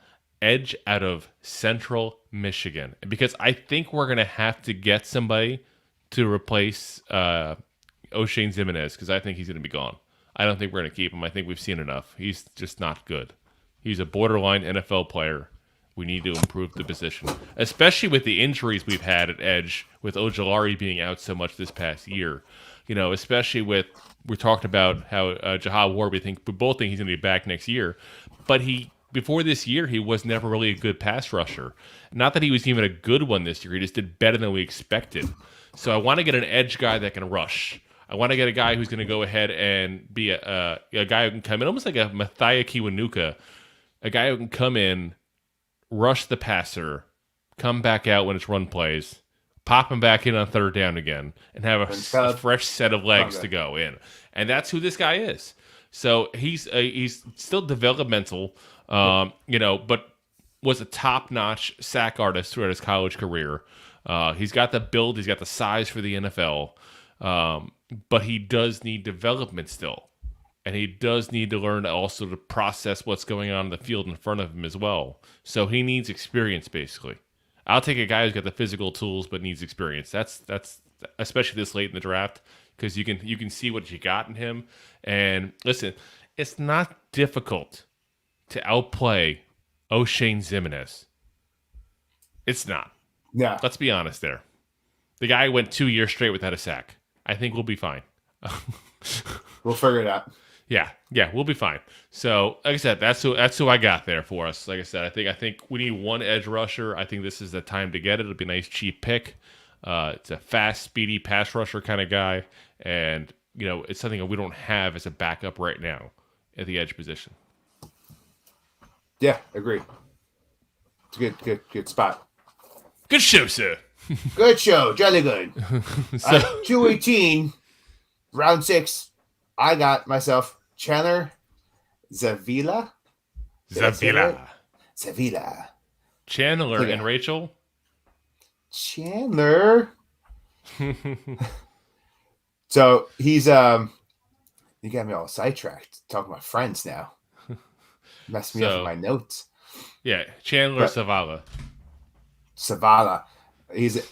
edge out of Central Michigan, because I think we're gonna have to get somebody to replace O'Shane Ximines, because I think he's gonna be gone. I don't think we're gonna keep him. I think we've seen enough. He's just not good. He's a borderline NFL player. We need to improve the position, especially with the injuries we've had at edge, with Ojulari being out so much this past year. You know, especially with, we talked about how Jahad Ward, we both think he's going to be back next year. But before this year, he was never really a good pass rusher. Not that he was even a good one this year. He just did better than we expected. So I want to get an edge guy that can rush. I want to get a guy who's going to go ahead and be a guy who can come in, almost like a Mathia Kiwanuka, a guy who can come in, rush the passer, come back out when it's run plays, pop him back in on 3rd down again, and have a fresh set of legs to go in. And that's who this guy is. So he's still developmental, but was a top-notch sack artist throughout his college career. He's got the build, he's got the size for the NFL, but he does need development still. And he does need to learn also to process what's going on in the field in front of him as well. So he needs experience, basically. I'll take a guy who's got the physical tools but needs experience. That's especially this late in the draft, because you can see what you got in him. And listen, it's not difficult to outplay O'Shane Ximines. It's not. Yeah. Let's be honest there. The guy went 2 years straight without a sack. I think we'll be fine. We'll figure it out. Yeah, we'll be fine. So, like I said, that's who I got there for us. Like I said, I think we need one edge rusher. I think this is the time to get it. It'll be a nice cheap pick. It's a fast, speedy pass rusher kind of guy, and it's something that we don't have as a backup right now at the edge position. Yeah, agree. It's a good spot. Good show, sir. Good show, jolly good. 218, round 6. I got myself Chandler Zavila. Chandler and Rachel. Chandler. So he's you got me all sidetracked talking about friends now. Messed me up with my notes. Yeah, Chandler Zavala. He's an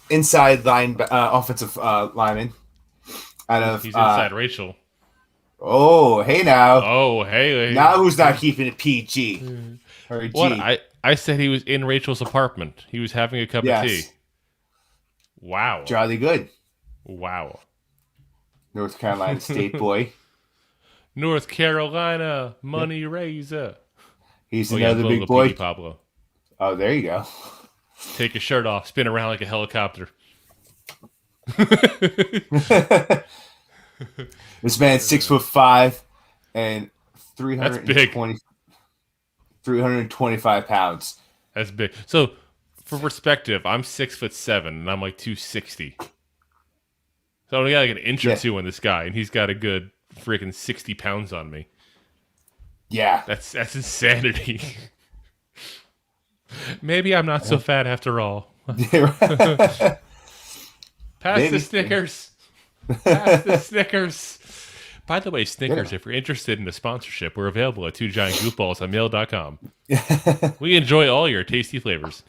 inside line offensive lineman. He's inside Rachel. Oh, hey now. Oh, hey. Now who's not keeping it PG? Or G? What? I said he was in Rachel's apartment. He was having a cup of tea. Wow. Jolly good. Wow. North Carolina State boy. North Carolina money raiser. He's another big boy. Pablo. Oh, there you go. Take your shirt off. Spin around like a helicopter. This man's 6'5" and 325 pounds. That's big. So, for perspective, I'm 6'7" and I'm like 260. So I only got like an inch or two on this guy, and he's got a good freaking 60 pounds on me. Yeah, that's insanity. Maybe I'm not so fat after all. Pass Maybe. the Snickers. Pass the Snickers. By the way, Snickers, if you're interested in a sponsorship, we're available at 2giantgoofballs@mail.com. We enjoy all your tasty flavors.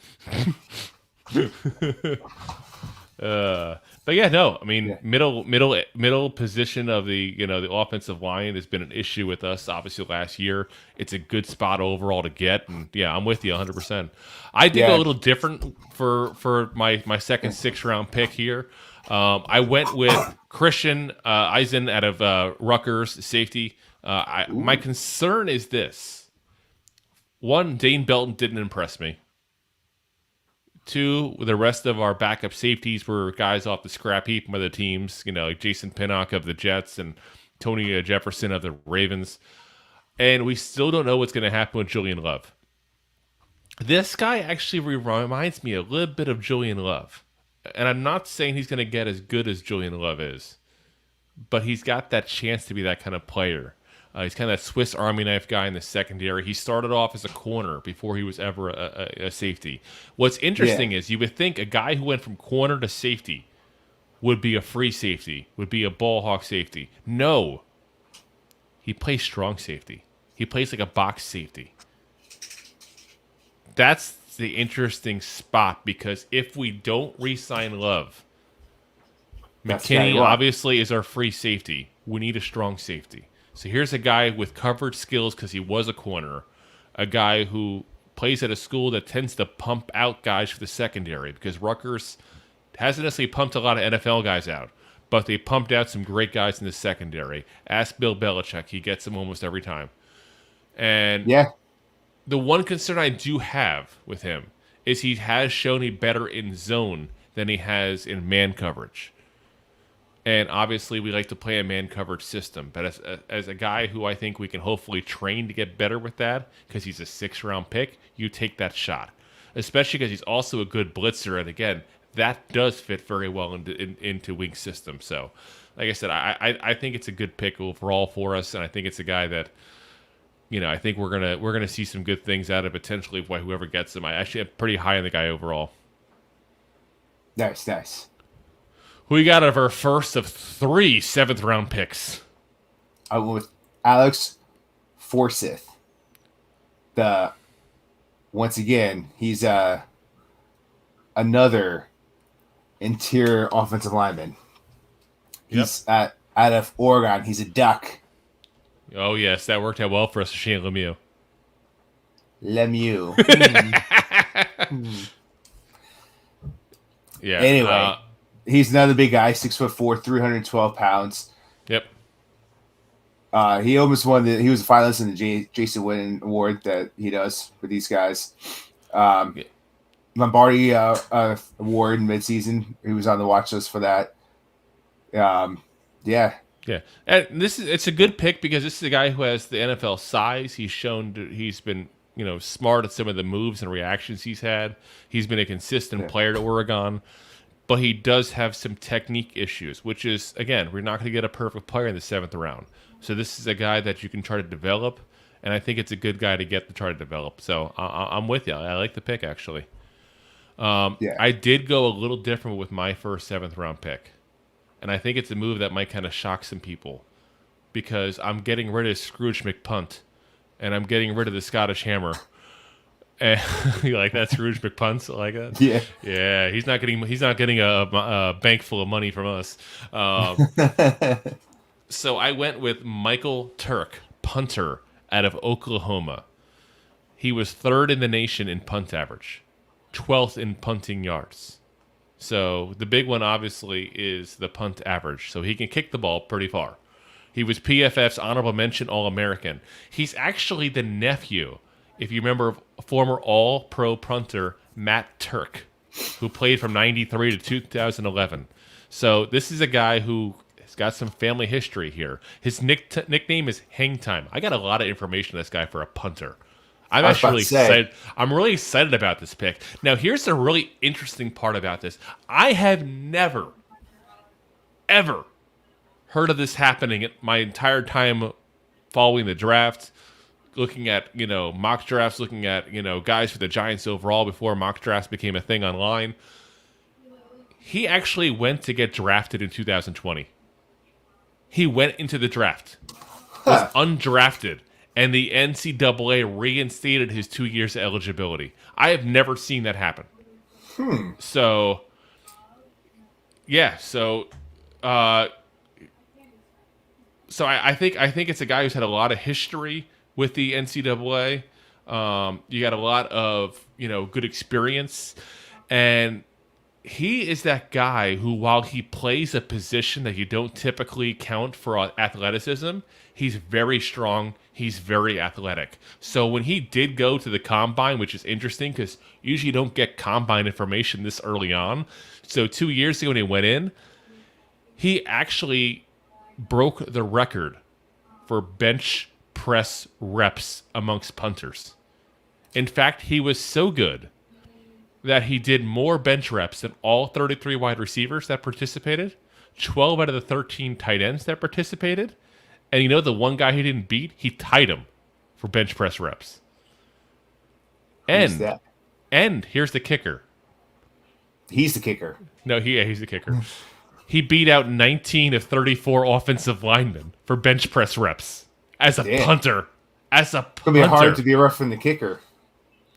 But yeah, no, I mean, middle position of the offensive line has been an issue with us. Obviously, last year, it's a good spot overall to get, and yeah, I'm with you 100%. I did go a little different for my second 6th-round pick here. I went with Christian Eisen out of Rutgers, safety. My concern is this: one, Dane Belton didn't impress me. 2, the rest of our backup safeties were guys off the scrap heap from other teams, like Jason Pinnock of the Jets and Tony Jefferson of the Ravens. And we still don't know what's going to happen with Julian Love. This guy actually reminds me a little bit of Julian Love. And I'm not saying he's going to get as good as Julian Love is, but he's got that chance to be that kind of player. He's kind of that Swiss Army knife guy in the secondary. He started off as a corner before he was ever a safety. What's interesting is you would think a guy who went from corner to safety would be a free safety, would be a ball hawk safety. No. He plays strong safety. He plays like a box safety. That's the interesting spot, because if we don't re-sign Love, McKinney obviously is our free safety. We need a strong safety. So here's a guy with coverage skills because he was a corner, a guy who plays at a school that tends to pump out guys for the secondary, because Rutgers hasn't necessarily pumped a lot of NFL guys out, but they pumped out some great guys in the secondary. Ask Bill Belichick. He gets them almost every time. And the one concern I do have with him is he has shown he better in zone than he has in man coverage. And obviously, we like to play a man coverage system. But as a guy who I think we can hopefully train to get better with that, because he's a 6th-round pick, you take that shot. Especially because he's also a good blitzer. And again, that does fit very well into Wink's system. So, like I said, I think it's a good pick overall for us. And I think it's a guy that, I think we're gonna see some good things out of potentially by whoever gets him. I actually am pretty high on the guy overall. Nice. Who we got out of our first of 3 7th-round picks? I went with Alex Forsyth. Once again, he's another interior offensive lineman. He's out of Oregon. He's a Duck. Oh, yes. That worked out well for us, Shane Lemieux. Yeah. Anyway, he's another big guy, 6'4", 312 pounds. Yep. He almost won he was a finalist in the Jason Witten Award that he does for these guys. Lombardi Award in midseason. He was on the watch list for that. Yeah, and it's a good pick because this is a guy who has the NFL size. He's shown he's been smart at some of the moves and reactions he's had. He's been a consistent player to Oregon, but he does have some technique issues, which is, again, we're not going to get a perfect player in the 7th round. So this is a guy that you can try to develop, and I think it's a good guy to get to try to develop. So I'm with you. I like the pick, actually. I did go a little different with my first 7th-round pick. And I think it's a move that might kind of shock some people, because I'm getting rid of Scrooge McPunt, and I'm getting rid of the Scottish Hammer. And you like that, Scrooge McPunt? Like that? Yeah. He's not getting a bank full of money from us. So I went with Michael Turk, punter out of Oklahoma. He was 3rd in the nation in punt average, 12th in punting yards. So the big one, obviously, is the punt average. So he can kick the ball pretty far. He was PFF's honorable mention All-American. He's actually the nephew, if you remember, former All-Pro punter Matt Turk, who played from 93 to 2011. So this is a guy who has got some family history here. His nickname is Hang Time. I got a lot of information on this guy for a punter. I'm actually excited. I'm really excited about this pick. Now, here's the really interesting part about this. I have never, ever heard of this happening in my entire time following the draft, looking at, mock drafts, looking at, guys for the Giants overall before mock drafts became a thing online. He actually went to get drafted in 2020. He went into the draft, was undrafted, and the NCAA reinstated his 2 years of eligibility. I have never seen that happen. So, yeah, so I think it's a guy who's had a lot of history with the NCAA. You got a lot of good experience, and he is that guy who, while he plays a position that you don't typically count for athleticism, he's very strong. He's very athletic. So when he did go to the combine, which is interesting because usually you don't get combine information this early on. So 2 years ago when he went in, he actually broke the record for bench press reps amongst punters. In fact, he was so good that he did more bench reps than all 33 wide receivers that participated, 12 out of the 13 tight ends that participated, and the one guy he didn't beat, he tied him for bench press reps. Who's that? And here's the kicker. He's the kicker. No, he's the kicker. He beat out 19 of 34 offensive linemen for bench press reps as a punter. As a punter. It's going to be hard to be rough from the kicker.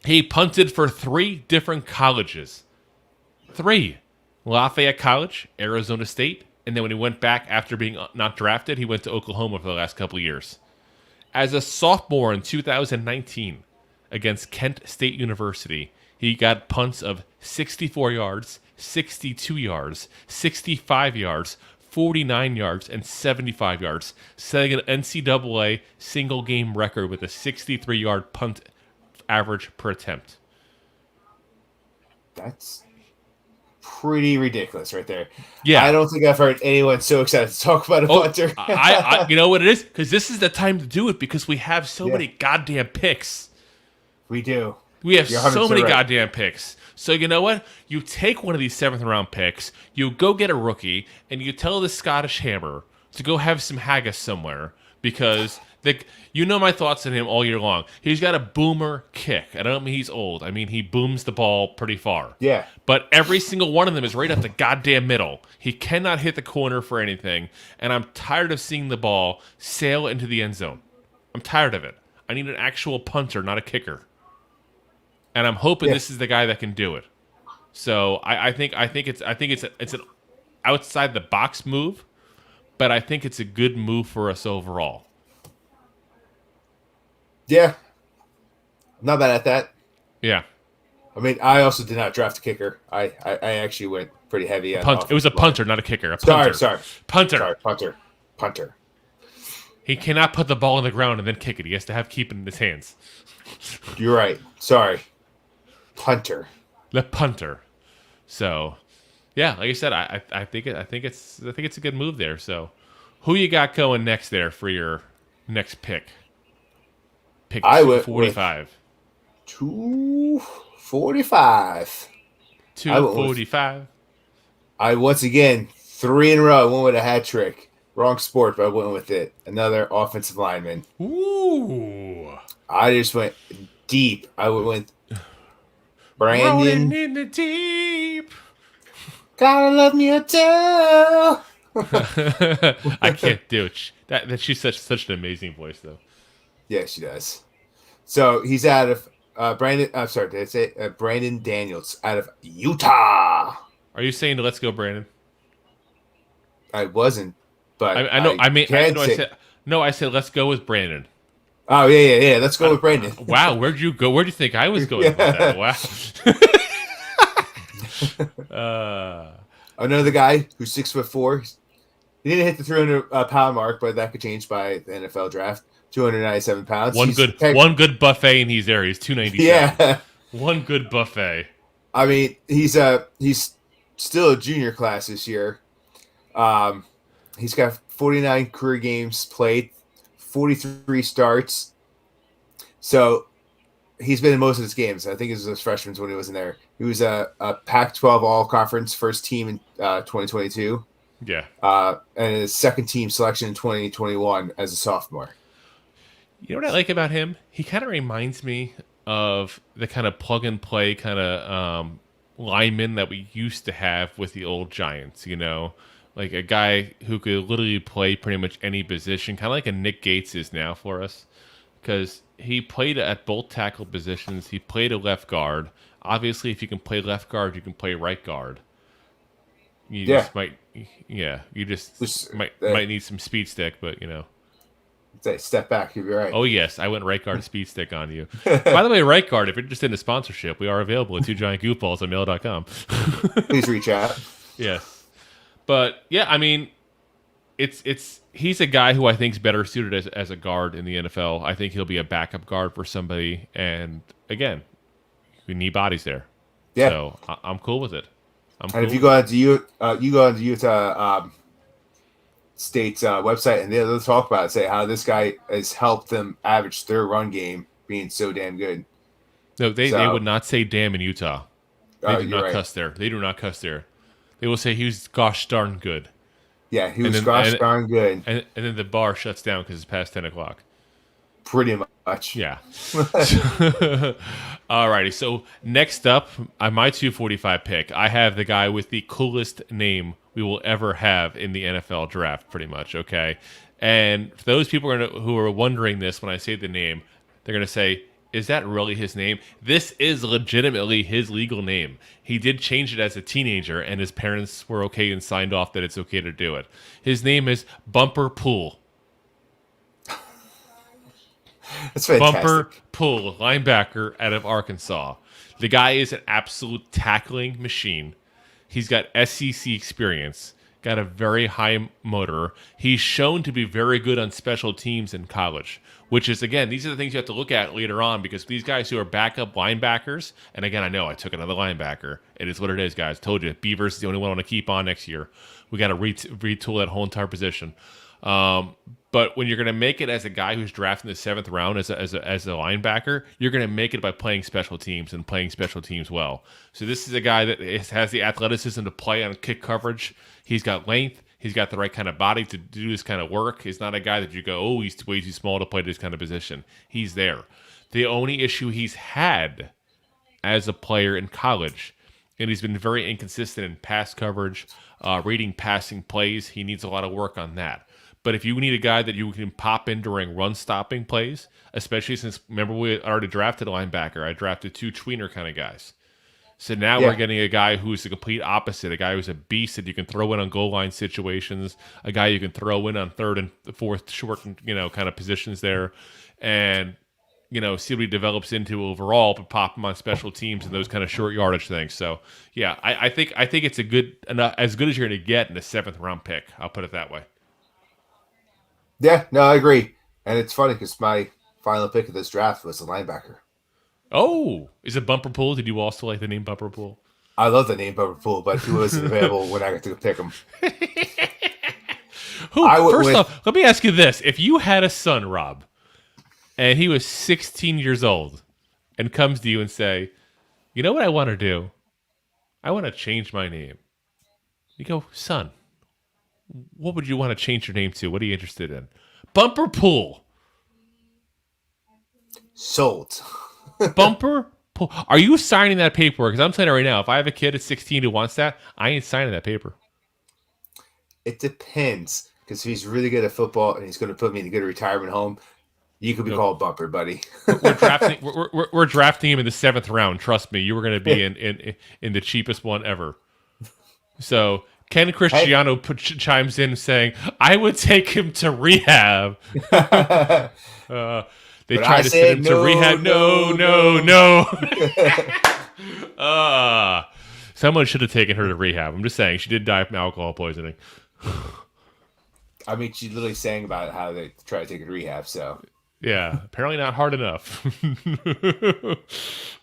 He punted for 3 different colleges. 3. Lafayette College, Arizona State, and then when he went back after being not drafted, he went to Oklahoma for the last couple of years. As a sophomore in 2019 against Kent State University, he got punts of 64 yards, 62 yards, 65 yards, 49 yards, and 75 yards, setting an NCAA single-game record with a 63-yard punt average per attempt. That's pretty ridiculous right there. Yeah. I don't think I've heard anyone so excited to talk about a punter. I you know what it is? Because this is the time to do it because we have so many goddamn picks. We do. We have so many right. goddamn picks. So you know what? You take one of these 7th-round picks, you go get a rookie, and you tell the Scottish Hammer to go have some haggis somewhere because my thoughts on him all year long. He's got a boomer kick. I don't mean he's old. I mean he booms the ball pretty far. Yeah. But every single one of them is right up the goddamn middle. He cannot hit the corner for anything, and I'm tired of seeing the ball sail into the end zone. I'm tired of it. I need an actual punter, not a kicker. And I'm hoping this is the guy that can do it. So I think it's an outside the box move, but I think it's a good move for us overall. Yeah. I'm not bad at that. Yeah. I mean, I also did not draft a kicker. I actually went pretty heavy on It was a punter, not a kicker. A punter. Sorry. Punter. Sorry, punter. He cannot put the ball on the ground and then kick it. He has to keep it in his hands. You're right. Sorry. Punter. The punter. So, yeah, like I said, I think it's a good move there. So, who you got going next there for your next pick? Pick 245. 245. 245. I once again 3 in a row. I went with a hat trick. Wrong sport, but I went with it. Another offensive lineman. Ooh. I just went deep. I went with Brandon. Rolling in the deep. Gotta love me a tell. I can't do it. That she's such an amazing voice, though. Yeah, she does. So he's out of Brandon. I'm sorry, did I say Brandon Daniels out of Utah? Are you saying let's go, Brandon? I wasn't, but I know. I said let's go with Brandon. Oh yeah. Let's go with Brandon. Wow, where'd you go? Where'd you think I was going with that? Wow. Another guy who's 6'4". He didn't hit the 300 pound mark, but that could change by the NFL draft. 297 pounds. One good buffet in these areas. 297. Yeah. One good buffet. I mean, he's still a junior class this year. He's got 49 career games played, 43 starts. So he's been in most of his games. I think it was his freshman when he was in there. He was a Pac-12 All-Conference first team in 2022. Yeah. And his second team selection in 2021 as a sophomore. You know what I like about him? He kind of reminds me of the kind of plug and play kind of linemen that we used to have with the old Giants, you know? Like a guy who could literally play pretty much any position, kind of like a Nick Gates is now for us. Because he played at both tackle positions. He played a left guard. Obviously, if you can play left guard, you can play right guard. You just might, you just might need some speed stick, but you know. Say step back, you'll be right. Oh yes, I went right guard speed stick on you. By the way, right guard, if you're interested in a sponsorship, we are available at 2giantgoofballs@mail.com. Please reach out. Yes, but yeah, I mean, he's a guy who I think is better suited as a guard in the NFL. I think he'll be a backup guard for somebody, and again, we need bodies there. Yeah, so I'm cool with it. If you go onto Utah State's website, and they'll talk about it, say how this guy has helped them average their run game being so damn good. No, they would not say damn in Utah. They do not cuss there. They do not cuss there. They will say he was gosh darn good. Yeah, he was gosh darn good. And then the bar shuts down because it's past 10 o'clock. Pretty much. Yeah. Alrighty, so next up, on my 245 pick, I have the guy with the coolest name we will ever have in the NFL draft, pretty much, okay? And for those people who are wondering this when I say the name, they're going to say, is that really his name? This is legitimately his legal name. He did change it as a teenager, and his parents were okay and signed off that it's okay to do it. His name is Bumper Pool. That's fantastic. Bumper Pool, linebacker out of Arkansas. The guy is an absolute tackling machine. He's got SEC experience, got a very high motor. He's shown to be very good on special teams in college, which is, again, these are the things you have to look at later on, because these guys who are backup linebackers, and again, I know I took another linebacker. It is what it is, guys. Told you, Beavers is the only one I want to keep on next year. We got to retool that whole entire position. But when you're going to make it as a guy who's drafted in the 7th round as a linebacker, you're going to make it by playing special teams and playing special teams well. So this is a guy that has the athleticism to play on kick coverage. He's got length. He's got the right kind of body to do this kind of work. He's not a guy that you go, oh, he's way too small to play this kind of position. He's there. The only issue he's had as a player in college, and he's been very inconsistent in pass coverage, reading passing plays. He needs a lot of work on that. But if you need a guy that you can pop in during run-stopping plays, especially since, remember, we already drafted a linebacker. I drafted 2 tweener kind of guys. So now we're getting a guy who's the complete opposite, a guy who's a beast that you can throw in on goal line situations, a guy you can throw in on 3rd and 4th short, kind of positions there, and, see what he develops into overall, but pop him on special teams and those kind of short yardage things. So, yeah, I think it's a good enough, as good as you're going to get in the 7th round pick. I'll put it that way. Yeah, no, I agree. And it's funny because my final pick of this draft was a linebacker. Oh, is it Bumper Pool? Did you also like the name Bumper Pool? I love the name Bumper Pool, but he wasn't available when I got to pick him. First off, let me ask you this. If you had a son, Rob, and he was 16 years old and comes to you and say, you know what I want to do? I want to change my name. You go, son, what would you want to change your name to? What are you interested in? Bumper Pool. Sold. Bumper Pool. Are you signing that paperwork? Because I'm saying it right now. If I have a kid at 16 who wants that, I ain't signing that paper. It depends. Because if he's really good at football and he's going to put me in a good retirement home, you could be called Bumper, buddy. We're drafting him in the 7th round. Trust me, you were going to be in the cheapest one ever. So Ken Cristiano chimes in saying, "I would take him to rehab." They tried to send him to rehab. No. Someone should have taken her to rehab. I'm just saying, she did die from alcohol poisoning. I mean, she literally sang about how they try to take her to rehab, so. Yeah, apparently not hard enough.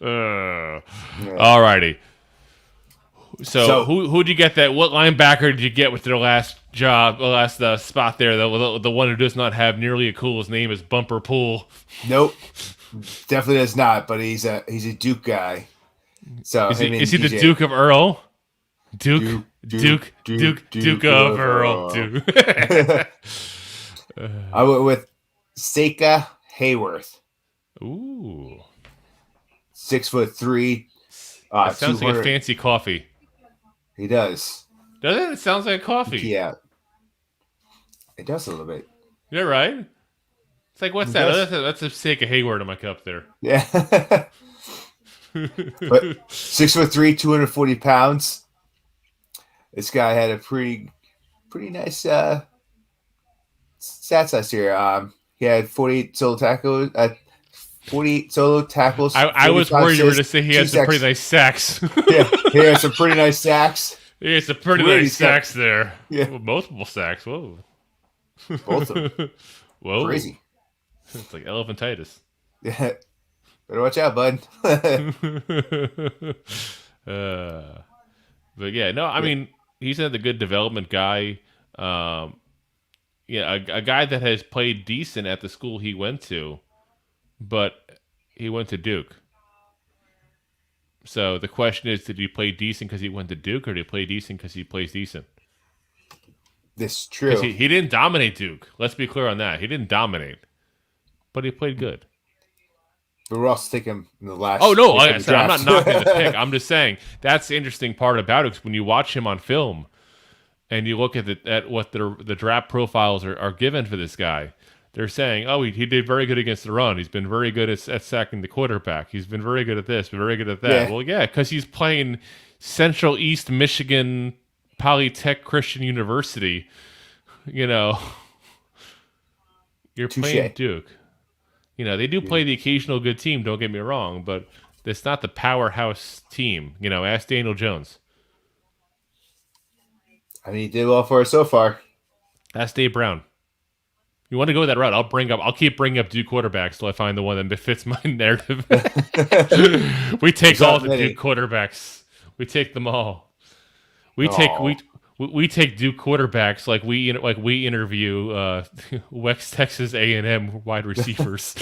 Alrighty. So who'd you get that? What linebacker did you get with their last spot there? The one who does not have nearly as cool as name as Bumper Pool. Nope, definitely does not. But he's a Duke guy. So is he the Duke of Earl? Duke of Earl. I went with Seika Hayworth. Ooh, 6'3", That sounds like a fancy coffee. He does. Doesn't it? It sounds like a coffee. Yeah. It does a little bit. You're right. It's like, what's that? That's a steak of Hayward in my cup there. Yeah. But 6'3", 240 pounds. This guy had a pretty nice stats last year. He had 48 solo tackles. 48 solo tackles. I was worried you were going to say he had some pretty nice sacks. Yeah, he had some pretty nice sacks. He had some pretty nice sacks there. Yeah. Well, multiple sacks. Whoa. Both of them. Whoa. Crazy. It's like elephantitis. Yeah. Better watch out, bud. But yeah, no, I mean, he's a good development guy. A guy that has played decent at the school he went to, but he went to Duke. So the question is, did he play decent because he went to Duke, or did he play decent because he plays decent? This is true. He didn't dominate Duke. Let's be clear on that. He didn't dominate, but he played good. But we're also taking in the last. Oh no! Like I said, I'm not knocking the pick. I'm just saying that's the interesting part about it. When you watch him on film, and you look at what the draft profiles are given for this guy, they're saying, oh, he did very good against the run. He's been very good at sacking the quarterback. He's been very good at this, been very good at that. Yeah. Well, yeah, because he's playing Central East Michigan Polytech Christian University. You know, you're playing Duke. You know, they do play the occasional good team, don't get me wrong, but it's not the powerhouse team. You know, ask Daniel Jones. I mean, he did well for us so far. Ask Dave Brown. You want to go that route? I'll keep bringing up Duke quarterbacks till I find the one that fits my narrative. We take all the Duke quarterbacks. We take them all. We take Duke quarterbacks like we interview West Texas A&M wide receivers.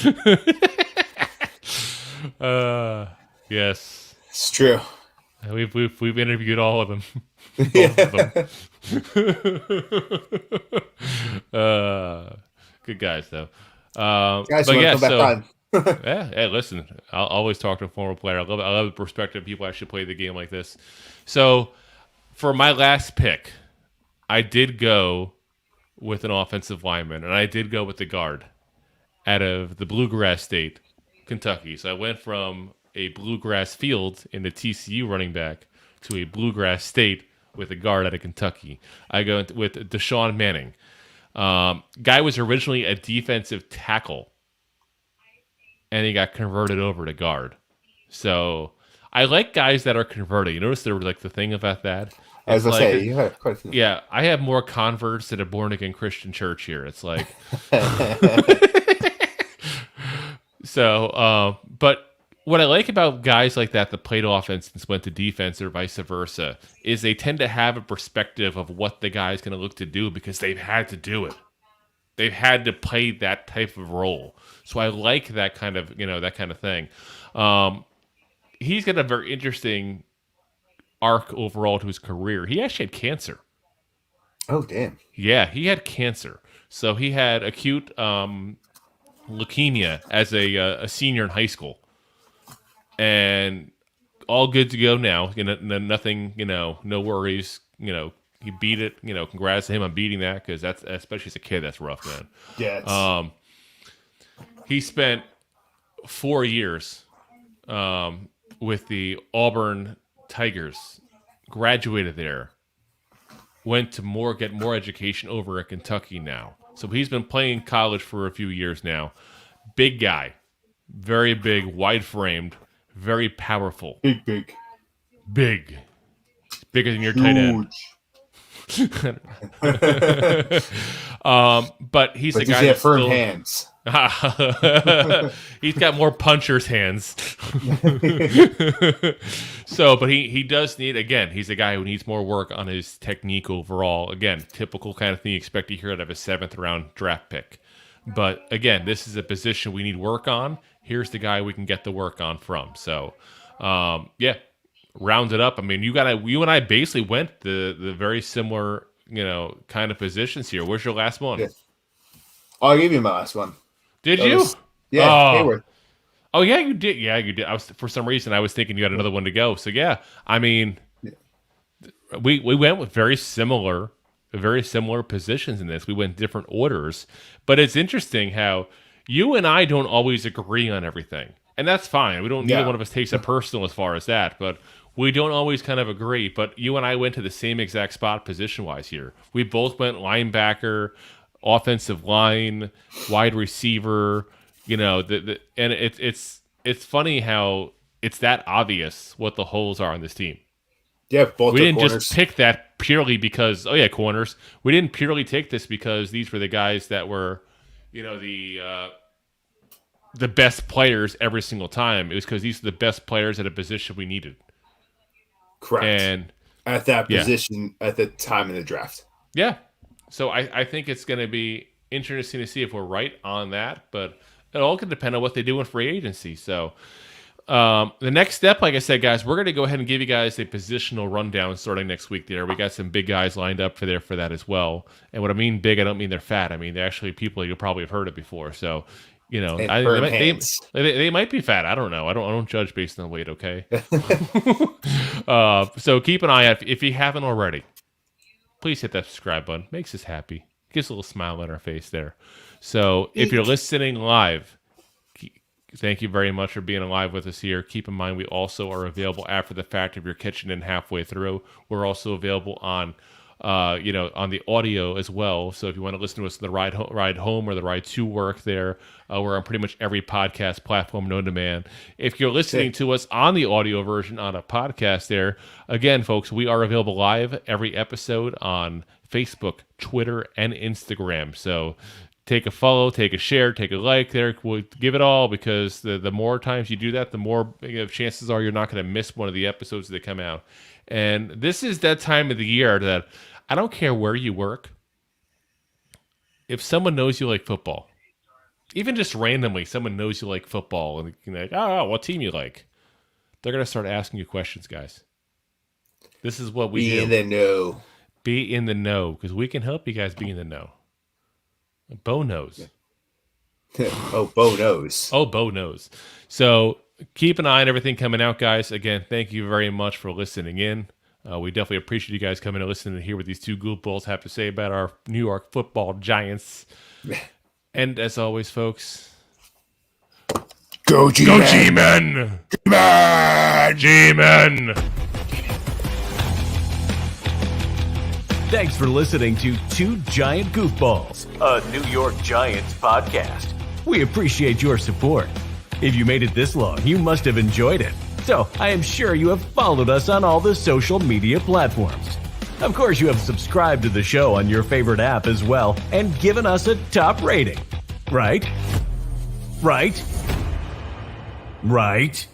Yes, it's true. We've interviewed all of them. Good guys though. Guys, but yeah, come back yeah. Hey, listen, I'll always talk to a former player. I love the perspective of people actually play the game like this. So, for my last pick, I did go with an offensive lineman, and I did go with the guard out of the Bluegrass State, Kentucky. So I went from a Bluegrass field in the TCU running back to a Bluegrass State with a guard out of Kentucky. I go with Deshaun Manning. Guy was originally a defensive tackle, and he got converted over to guard. So I like guys that are converted. You notice there was like the thing about that. As I say, you have quite a few. Yeah, I have more converts at a born again Christian church here. It's like so. But what I like about guys like that played offense and went to defense or vice versa is they tend to have a perspective of what the guy's going to look to do because they've had to do it. They've had to play that type of role. So I like that kind of thing. He's got a very interesting arc overall to his career. He actually had cancer. Oh, damn. Yeah, he had cancer. So he had acute leukemia as a senior in high school. And all good to go now. Nothing, no worries. He beat it. Congrats to him on beating that because that's, especially as a kid, that's rough, man. Yeah. He spent 4 years with the Auburn Tigers, graduated there, went to get more education over at Kentucky now. So he's been playing college for a few years now. Big guy, very big, wide-framed, very powerful. Big. Bigger than your tight end. But he's a guy that's firm hands. He's got more puncher's hands. So, but he does need, again, he's a guy who needs more work on his technique overall. Again, typical kind of thing you expect to hear out of a 7th round draft pick. But again, this is a position we need work on. Here's the guy we can get the work on from. So, round it up. I mean, you and I basically went the very similar, kind of positions here. Where's your last one? Yeah. Oh, I gave you my last one. Did you? Yeah, Hayward. Oh yeah, you did. Yeah, you did. For some reason I was thinking you had another one to go. So yeah, I mean, we went with very similar positions in this. We went different orders, but it's interesting how you and I don't always agree on everything, and that's fine. We don't. Neither one of us takes it personal as far as that, but we don't always kind of agree. But you and I went to the same exact spot position wise here. We both went linebacker, offensive line, wide receiver. You know, and it's funny how it's that obvious what the holes are on this team. Yeah, both. We didn't corners. just pick that purely because corners. We didn't purely take this because these were the guys that were, you know, the best players every single time. It was because these are the best players at a position we needed. Correct. And at that position at the time of the draft. Yeah. So I think it's going to be interesting to see if we're right on that, but it all can depend on what they do in free agency. So the next step, like I said, guys, we're going to go ahead and give you guys a positional rundown starting next week there. We got some big guys lined up for that as well. And what I mean big, I don't mean they're fat. I mean, they're actually people you'll probably have heard of before. So, you know, they might be fat. I don't know. I don't judge based on weight, okay? So keep an eye out. If you haven't already, please hit that subscribe button. Makes us happy. Gives a little smile on our face there. So if you're listening live, thank you very much for being alive with us here. Keep in mind, we also are available after the fact if you're catching in halfway through. We're also available on, on the audio as well. So if you want to listen to us on the ride home or the ride to work there, we're on pretty much every podcast platform known to man. If you're listening to us on the audio version on a podcast there, again, folks, we are available live every episode on Facebook, Twitter, and Instagram. So take a follow, take a share, take a like there. We'll give it all because the more times you do that, the more chances are you're not going to miss one of the episodes that come out. And this is that time of the year that I don't care where you work. If someone knows you like football, even just randomly, someone knows you like football and you're like, oh, what team you like? They're going to start asking you questions, guys. This is what we do. Be in the know. Be in the know because we can help you guys be in the know. Bo knows. Oh, Bo knows. Oh, Bo knows. So keep an eye on everything coming out, guys. Again, thank you very much for listening in. We definitely appreciate you guys coming and listening to hear what these two goofballs have to say about our New York Football Giants. And as always, folks, go G-Men! G-Men! Thanks for listening to Two Giant Goofballs, a New York Giants podcast. We appreciate your support. If you made it this long, you must have enjoyed it. So I am sure you have followed us on all the social media platforms. Of course, you have subscribed to the show on your favorite app as well and given us a top rating. Right? Right? Right?